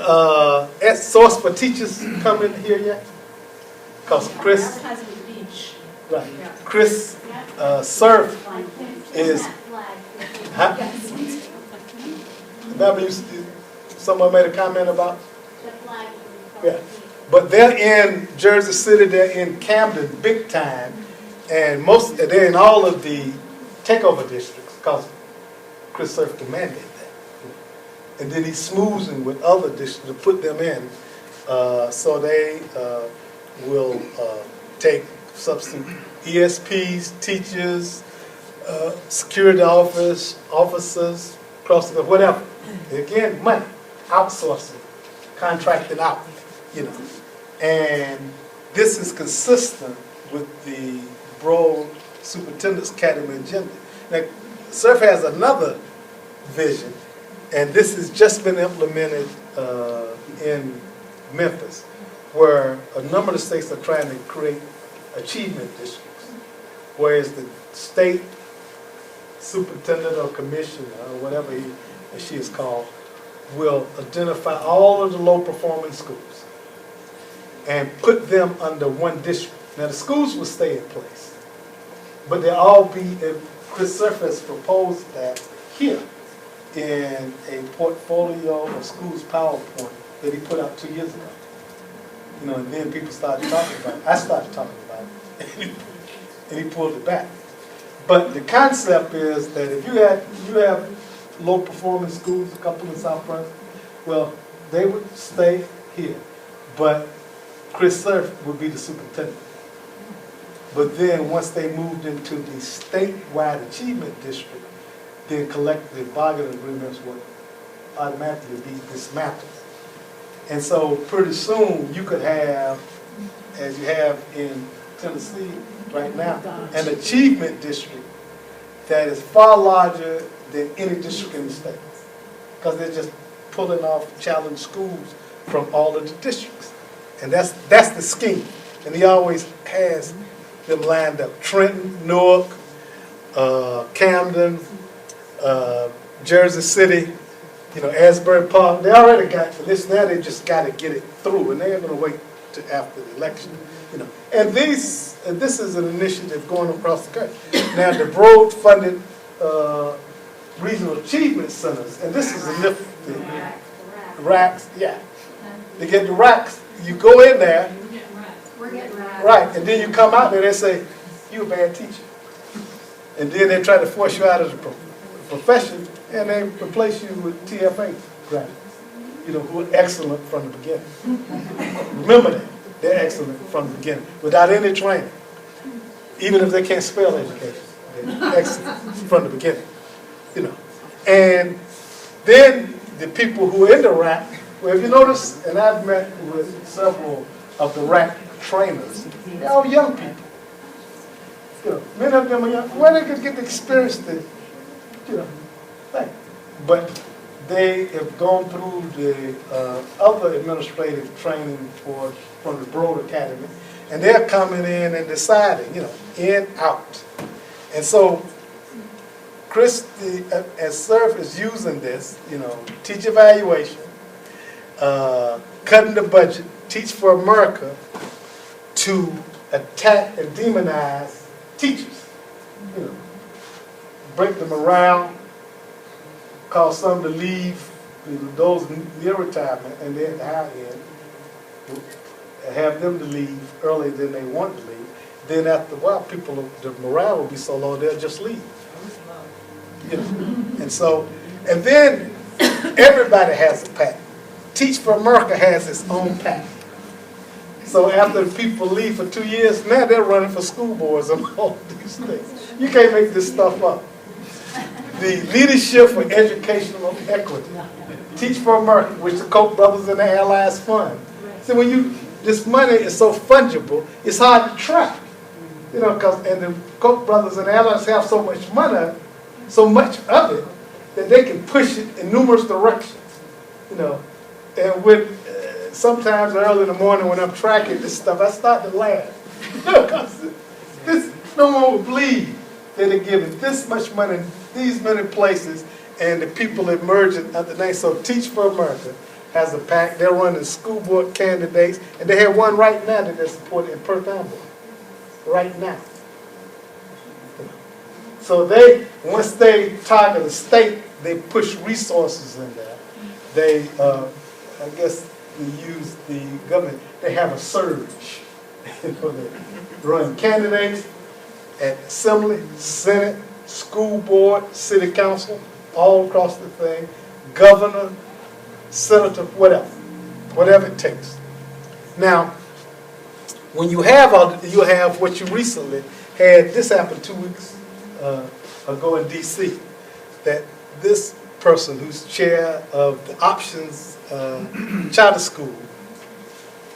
Source for Teachers come in here yet? Because Chris, right, Chris Surf is, huh? Remember someone made a comment about? Yeah. But they're in Jersey City, they're in Camden big time, and they're in all of the takeover districts because Chris Surf demanded that. And then he's smoozing with other districts to put them in, so they will take substitute ESPs, teachers, security officers, across the whatever. Again, money, outsourcing, contracted out, you know. And this is consistent with the broad superintendent's academy agenda. Now, SURF has another vision, and this has just been implemented in Memphis, where a number of states are trying to create achievement districts, whereas the state superintendent or commissioner, or whatever he or she is called, will identify all of the low-performing schools and put them under one district. Now, the schools will stay in place, but they'll all be, Chris Surf has proposed that here in a portfolio of schools PowerPoint that he put out 2 years ago. You know, and then people started talking about it. I started talking about it, and he pulled it back. But the concept is that if you have low performing schools, a couple in South Brunswick, well, they would stay here, but Chris Surf would be the superintendent. But then once they moved into the statewide achievement district, then collective bargaining agreements would automatically be dismantled. And so pretty soon you could have, as you have in Tennessee right now, an achievement district that is far larger than any district in the state. Because they're just pulling off challenge schools from all of the districts. And that's the scheme. And he always has them lined up. Trenton, Newark, Camden, Jersey City, you know, Asbury Park. They already got this. Now they just got to get it through, and they're going to wait till after the election, you know. And this is an initiative going across the country. Now the Broad-funded regional achievement centers, and this is a nifty racks. Yeah, they get the racks. You go in there, We're getting right. right, and then you come out there. They say you a bad teacher, and then they try to force you out of the profession, and they replace you with TFA graduates, you know, who are excellent from the beginning. Remember that. They're excellent from the beginning, without any training. Even if they can't spell education, they're excellent from the beginning, you know. And then the people who are in the RAC, well, if you notice, and I've met with several of the RAC trainers, they're all young people. You know, many of them are young. Where they could get the experience that, you know, thing. But they have gone through the other administrative training from the Broad Academy, and they're coming in and deciding, you know, in, out. And so Chris, as Surf is using this, you know, teach evaluation, cutting the budget, Teach for America, to attack and demonize teachers. You know, break them around, cause some to leave, you know, those near retirement, and then at the high end, have them to leave earlier than they want to leave. Then after a while, the morale will be so low, they'll just leave. You know? And so, and then everybody has a pack. Teach for America has its own pack. So after the people leave for 2 years, now they're running for school boards and all these things. You can't make this stuff up. The Leadership for Educational Equity, Teach for America, which the Koch brothers and the Allies fund. See, when this money is so fungible, it's hard to track. You know, and the Koch brothers and the Allies have so much money, so much of it, that they can push it in numerous directions. You know, and with sometimes early in the morning when I'm tracking this stuff, I start to laugh. Because no one would believe that they're giving this much money in these many places, and the people emerging under the name. So Teach for America has a pack. They're running school board candidates, and they have one right now that they're supporting in Perth Amboy. Right now. So once they target the state, they push resources in there. They, I guess, they use the government. They have a surge. You know, they run candidates at Assembly, Senate, school board, city council, all across the thing, governor, senator, whatever it takes. Now, when you have what you recently had, this happened 2 weeks ago in D.C., that this person who's chair of the Options Charter School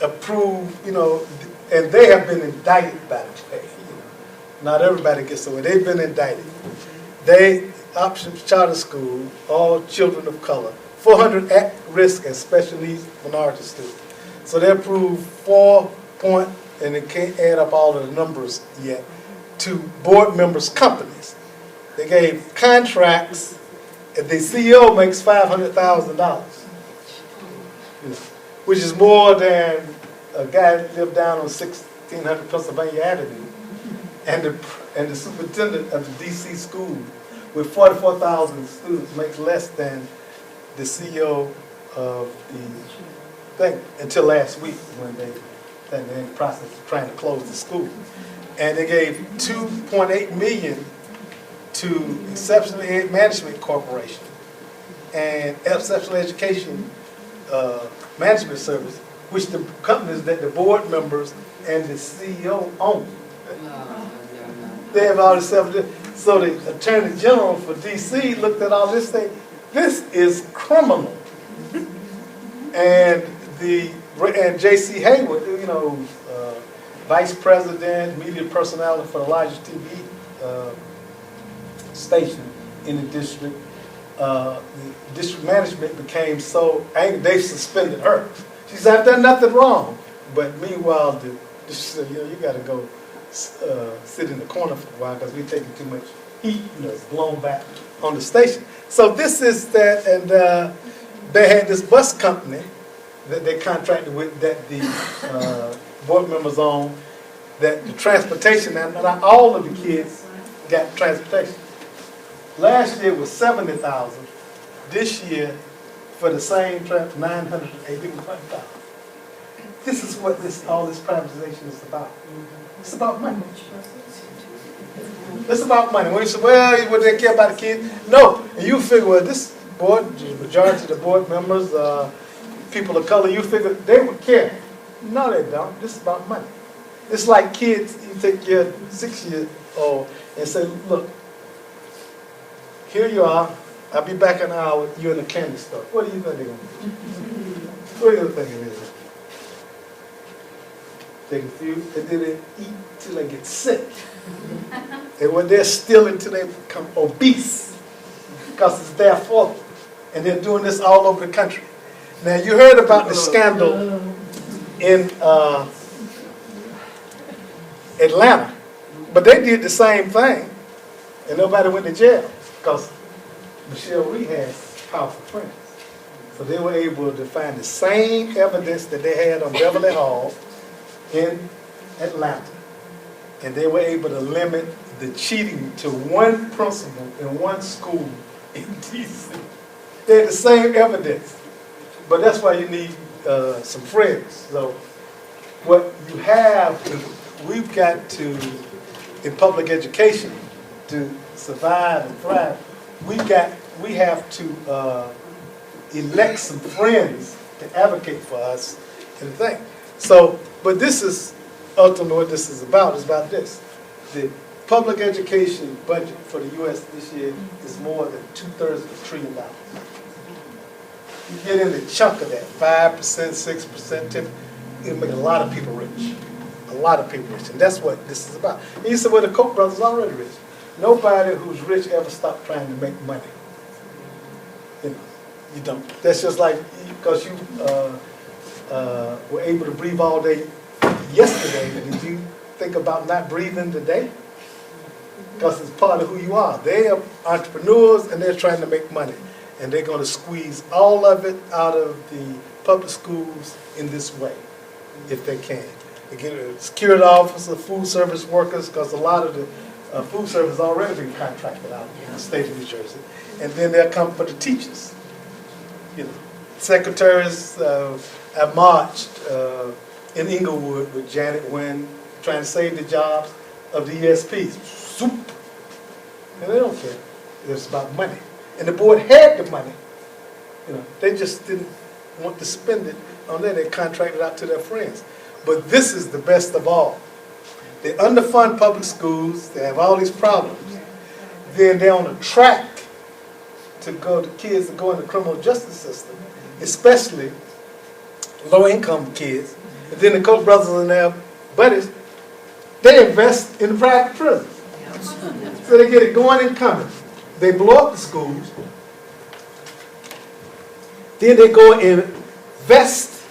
approved, you know, and they have been indicted, by the way. You know, not everybody gets away. They've been indicted. Options Charter School, all children of color, 400 at-risk and special needs minority students. So they approved 4 point, and they can't add up all of the numbers yet, to board members' companies. They gave contracts, and the CEO makes $500,000, you know, which is more than a guy that lived down on 1600 Pennsylvania Avenue, and the superintendent of the D.C. school with 44,000 students makes less than the CEO of the thing until last week when they're in the process of trying to close the school. And they gave $2.8 million to Exceptional Ed Management Corporation and Exceptional Education Management Service, which the companies that the board members and the CEO own. They have all this stuff. So the Attorney General for D.C. looked at all this thing. This is criminal. And J.C. Hayward, you know, Vice President, media personality for the largest TV station in the district, the district management became so angry, they suspended her. She said, I've done nothing wrong. But meanwhile, she said, you got to go sit in the corner for a while because we're taking too much heat, it's blown back on the station. So this is that, and they had this bus company that they contracted with that the board members own, that the transportation, and not all of the kids got transportation. Last year was $70,000. This year, for the same trip, $981,000. This is what all this privatization is about. It's about money. It's about money. When you say, well, would they care about the kids? No. And you figure, well, this board, the majority of the board members, people of color, you figure they would care. No, they don't. This is about money. It's like kids, you take your 6-year-old and say, look, here you are. I'll be back in an hour. You're in a candy store. What do you think they're going to do? What do you think it is? They confused, and then they eat till they get sick. And when they're still until they become obese, because it's their fault. And they're doing this all over the country. Now, you heard about the scandal in Atlanta, but they did the same thing, and nobody went to jail, because Michelle Rhee has powerful friends. So they were able to find the same evidence that they had on Beverly Hall in Atlanta. And they were able to limit the cheating to one principal in one school in D.C. They had the same evidence. But that's why you need some friends. So what you have, we've got to, in public education, to survive and thrive, we have to elect some friends to advocate for us and think. So, but this is ultimately what this is about. It's about this. The public education budget for the U.S. this year is more than 2/3 of $1 trillion. You get in the chunk of that, 5%, 6%, 10%, it'll make a lot of people rich. A lot of people rich. And that's what this is about. And you said, well, the Koch brothers are already rich. Nobody who's rich ever stopped trying to make money. You don't. That's just like, because you were able to breathe all day yesterday, did you think about not breathing today? Because it's part of who you are. They are entrepreneurs and they're trying to make money. And they're going to squeeze all of it out of the public schools in this way, if they can. They get a security officer, food service workers, because a lot of the food service has already been contracted out in the state of New Jersey. And then they'll come for the teachers. Secretaries have marched in Inglewood with Janet Wynn, trying to save the jobs of the ESPs. Soup. And they don't care. It's about money. And the board had the money. They just didn't want to spend it on that. They contracted out to their friends. But this is the best of all. They underfund public schools. They have all these problems. Then they're on a track to go to kids that go in the criminal justice system, especially low-income kids. And then the Koch brothers and their buddies, they invest in the private prisons. So they get it going and coming. They blow up the schools. Then they go and invest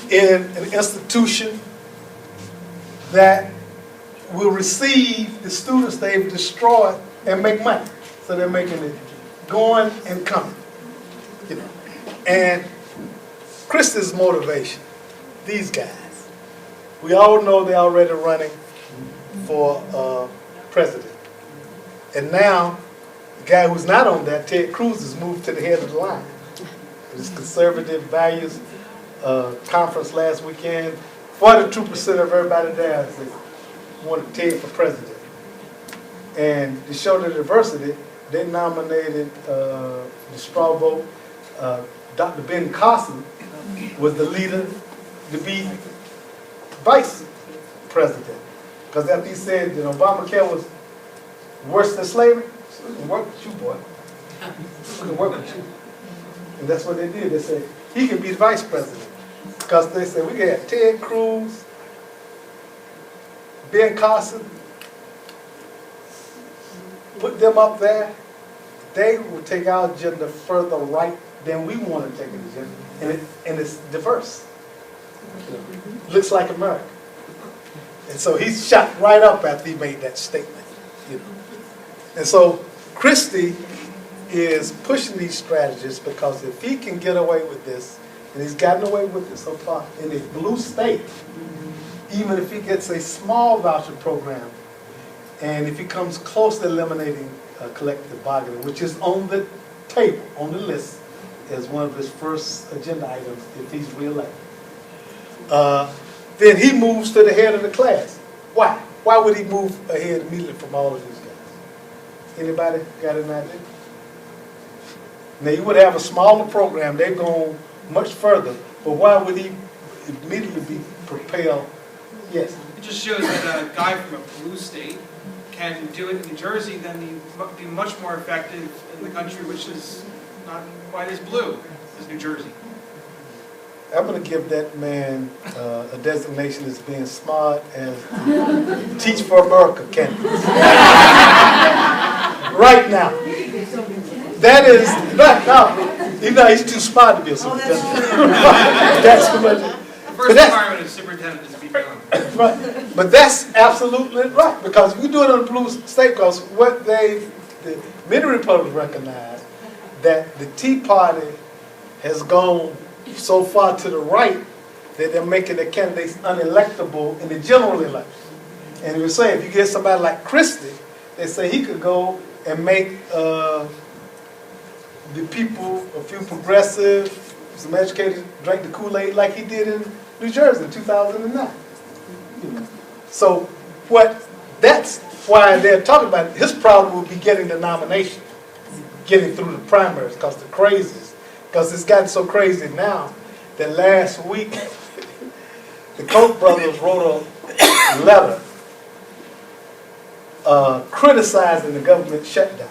in an institution that will receive the students they've destroyed and make money. So they're making it going and coming. And Chris's motivation, these guys, we all know they're already running for president. And now, the guy who's not on that, Ted Cruz, has moved to the head of the line. His conservative values conference last weekend. 42% of everybody there wanted Ted for president. And to show the diversity, they nominated the straw vote. Dr. Ben Carson was the leader to be vice president. Because after he said that Obamacare was worse than slavery, so we can work with you, boy. We can work with you. And that's what they did. They said, he can be the vice president. Because they said, we can have Ted Cruz, Ben Carson, put them up there. They will take our agenda further right than we want to take an agenda. And it's diverse. Looks like America. And so he shot right up after he made that statement. And so Christie is pushing these strategies because if he can get away with this, and he's gotten away with it so far in a blue state, even if he gets a small voucher program, and if he comes close to eliminating collective bargaining, which is on the table, on the list, as one of his first agenda items if he's reelected, then he moves to the head of the class. Why? Why would he move ahead immediately from all of these guys? Anybody got an idea? Now, you would have a smaller program. They've gone much further. But why would he immediately be propelled? Yes? It just shows that a guy from a blue state can do it in New Jersey, then be much more effective in the country, which is not quite as blue as New Jersey. I'm going to give that man a designation as being smart as Teach for America candidate. Right now. That is, he's too smart to be a superintendent. That's too much. The first requirement of superintendent is to be young. Right. But that's absolutely right, because we do it on the blue state, because what many Republicans recognize that the Tea Party has gone so far to the right that they're making their candidates unelectable in the general election. And you say if you get somebody like Christie, they say he could go and make the people, a few progressive, some educated, drink the Kool-Aid like he did in New Jersey in 2009. So that's why they're talking about it. His problem will be getting the nomination, getting through the primaries, because the crazies. Because it's gotten so crazy now that last week the Koch brothers wrote a letter criticizing the government shutdown.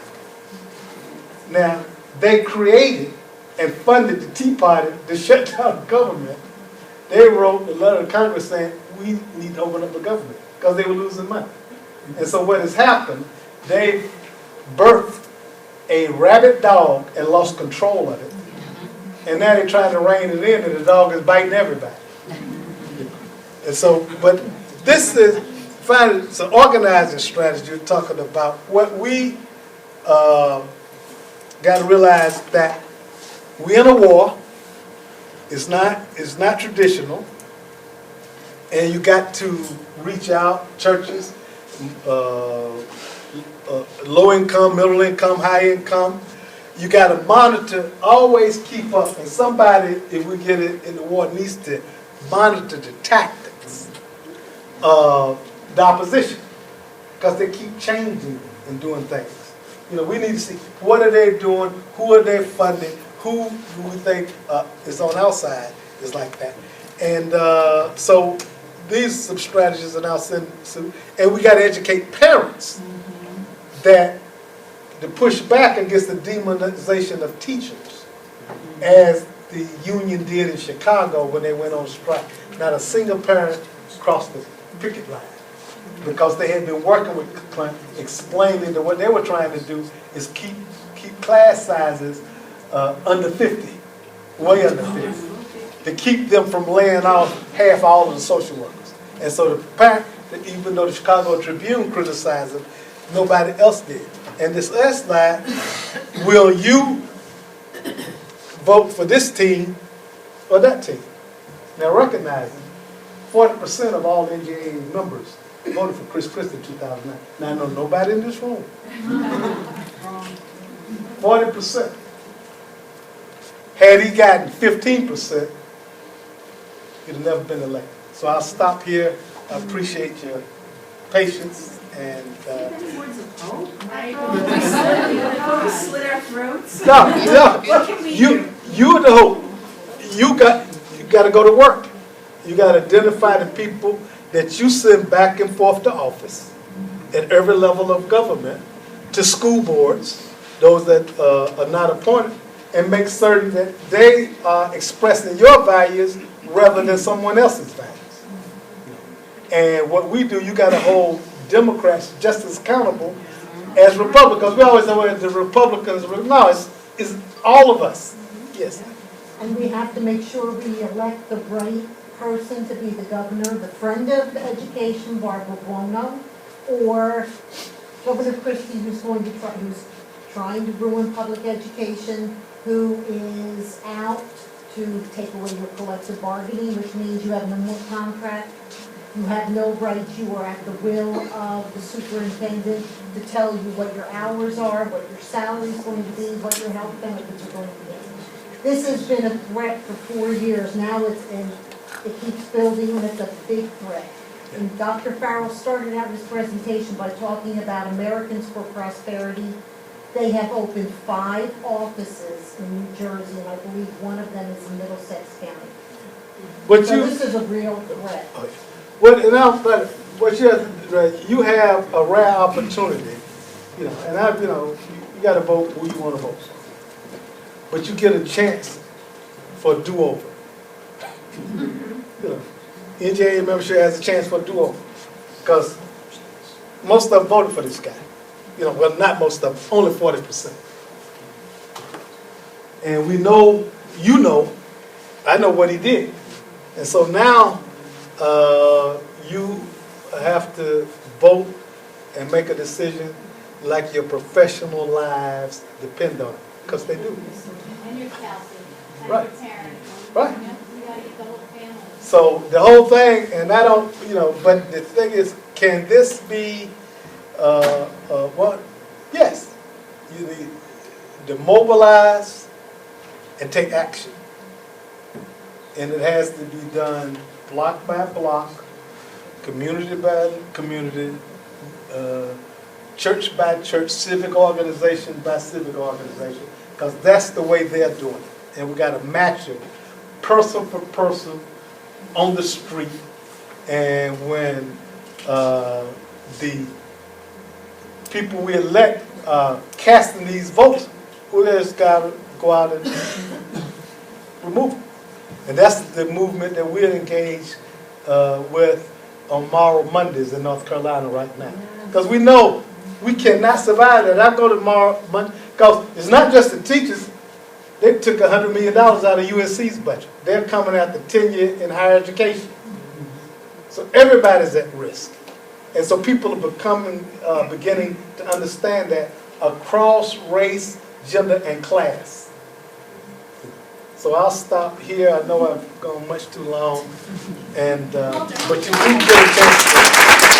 Now, they created and funded the Tea Party to shut down the government. They wrote a letter to Congress saying, we need to open up the government, because they were losing money. And so what has happened, they birthed a rabid dog and lost control of it. And now they're trying to rein it in, and the dog is biting everybody. And so, but this is, it's an organizing strategy. You're talking about what we got to realize that we're in a war. It's not traditional, and you got to reach out, churches, low income, middle income, high income. You got to monitor, always keep up, and somebody, if we get it in the war, needs to monitor the tactics of the opposition, because they keep changing and doing things. We need to see what are they doing, who are they funding, who do we think is on our side is like that. And so these some strategies are now and we got to educate parents that to push back against the demonization of teachers, as the union did in Chicago when they went on strike. Not a single parent crossed the picket line, because they had been working with explaining that what they were trying to do is keep class sizes under 50, way under 50, to keep them from laying off half all of the social workers. And so the parent, even though the Chicago Tribune criticized them, nobody else did. And this last slide, will you vote for this team or that team? Now recognizing 40% of all NJA members voted for Chris Christie in 2009. Now I know nobody in this room. 40%. Had he gotten 15%, you'd have never been elected. So I'll stop here. I appreciate your patience and. Any words of hope? Right. We slit our throats. No, What can we you do? you're the hope. You got to go to work. You got to identify the people that you send back and forth to office at every level of government, to school boards, those that are not appointed, and make certain that they are expressing your values rather than someone else's values. And what we do, you got to hold Democrats just as accountable as Republicans. We always say, well, the Republicans, no, it's all of us. Yes. And we have to make sure we elect the right person to be the governor, the friend of education, Barbara Buono, or Governor Christie, who's trying to ruin public education, who is out to take away your collective bargaining, which means you have no more contract, you have no rights, you are at the will of the superintendent to tell you what your hours are, what your salary is going to be, what your health benefits are going to be. This has been a threat for 4 years. Now it keeps building, and it's a big threat. And Dr. Farrell started out his presentation by talking about Americans for Prosperity. They have opened 5 offices in New Jersey, and I believe one of them is in Middlesex County. But So you, this is a real threat. you have a rare opportunity, and you got to vote who you want to vote for. But you get a chance for a do-over. NJA membership has a chance for a do-over, because most of them voted for this guy. Well, not most of them, only 40%. And we know, I know what he did. And so now you have to vote and make a decision like your professional lives depend on it, because they do. And your Kelsey, and Right. your parents. Right. You gotta get the whole family. So the whole thing, and I don't, but the thing is, can this be, what? Yes. You need to mobilize and take action. And it has to be done block by block, community by community, church by church, civic organization by civic organization, because that's the way they're doing it. And we got to match it person for person on the street. And when the people we elect casting these votes, we just got to go out and remove them. And that's the movement that we're engaged with on Morrow Mondays in North Carolina right now. Because we know we cannot survive that. I go to Morrow Monday, because it's not just the teachers. They took $100 million out of USC's budget. They're coming after tenure in higher education. So everybody's at risk. And so people are beginning to understand that across race, gender, and class. So I'll stop here. I know I've gone much too long, but you do get a chance to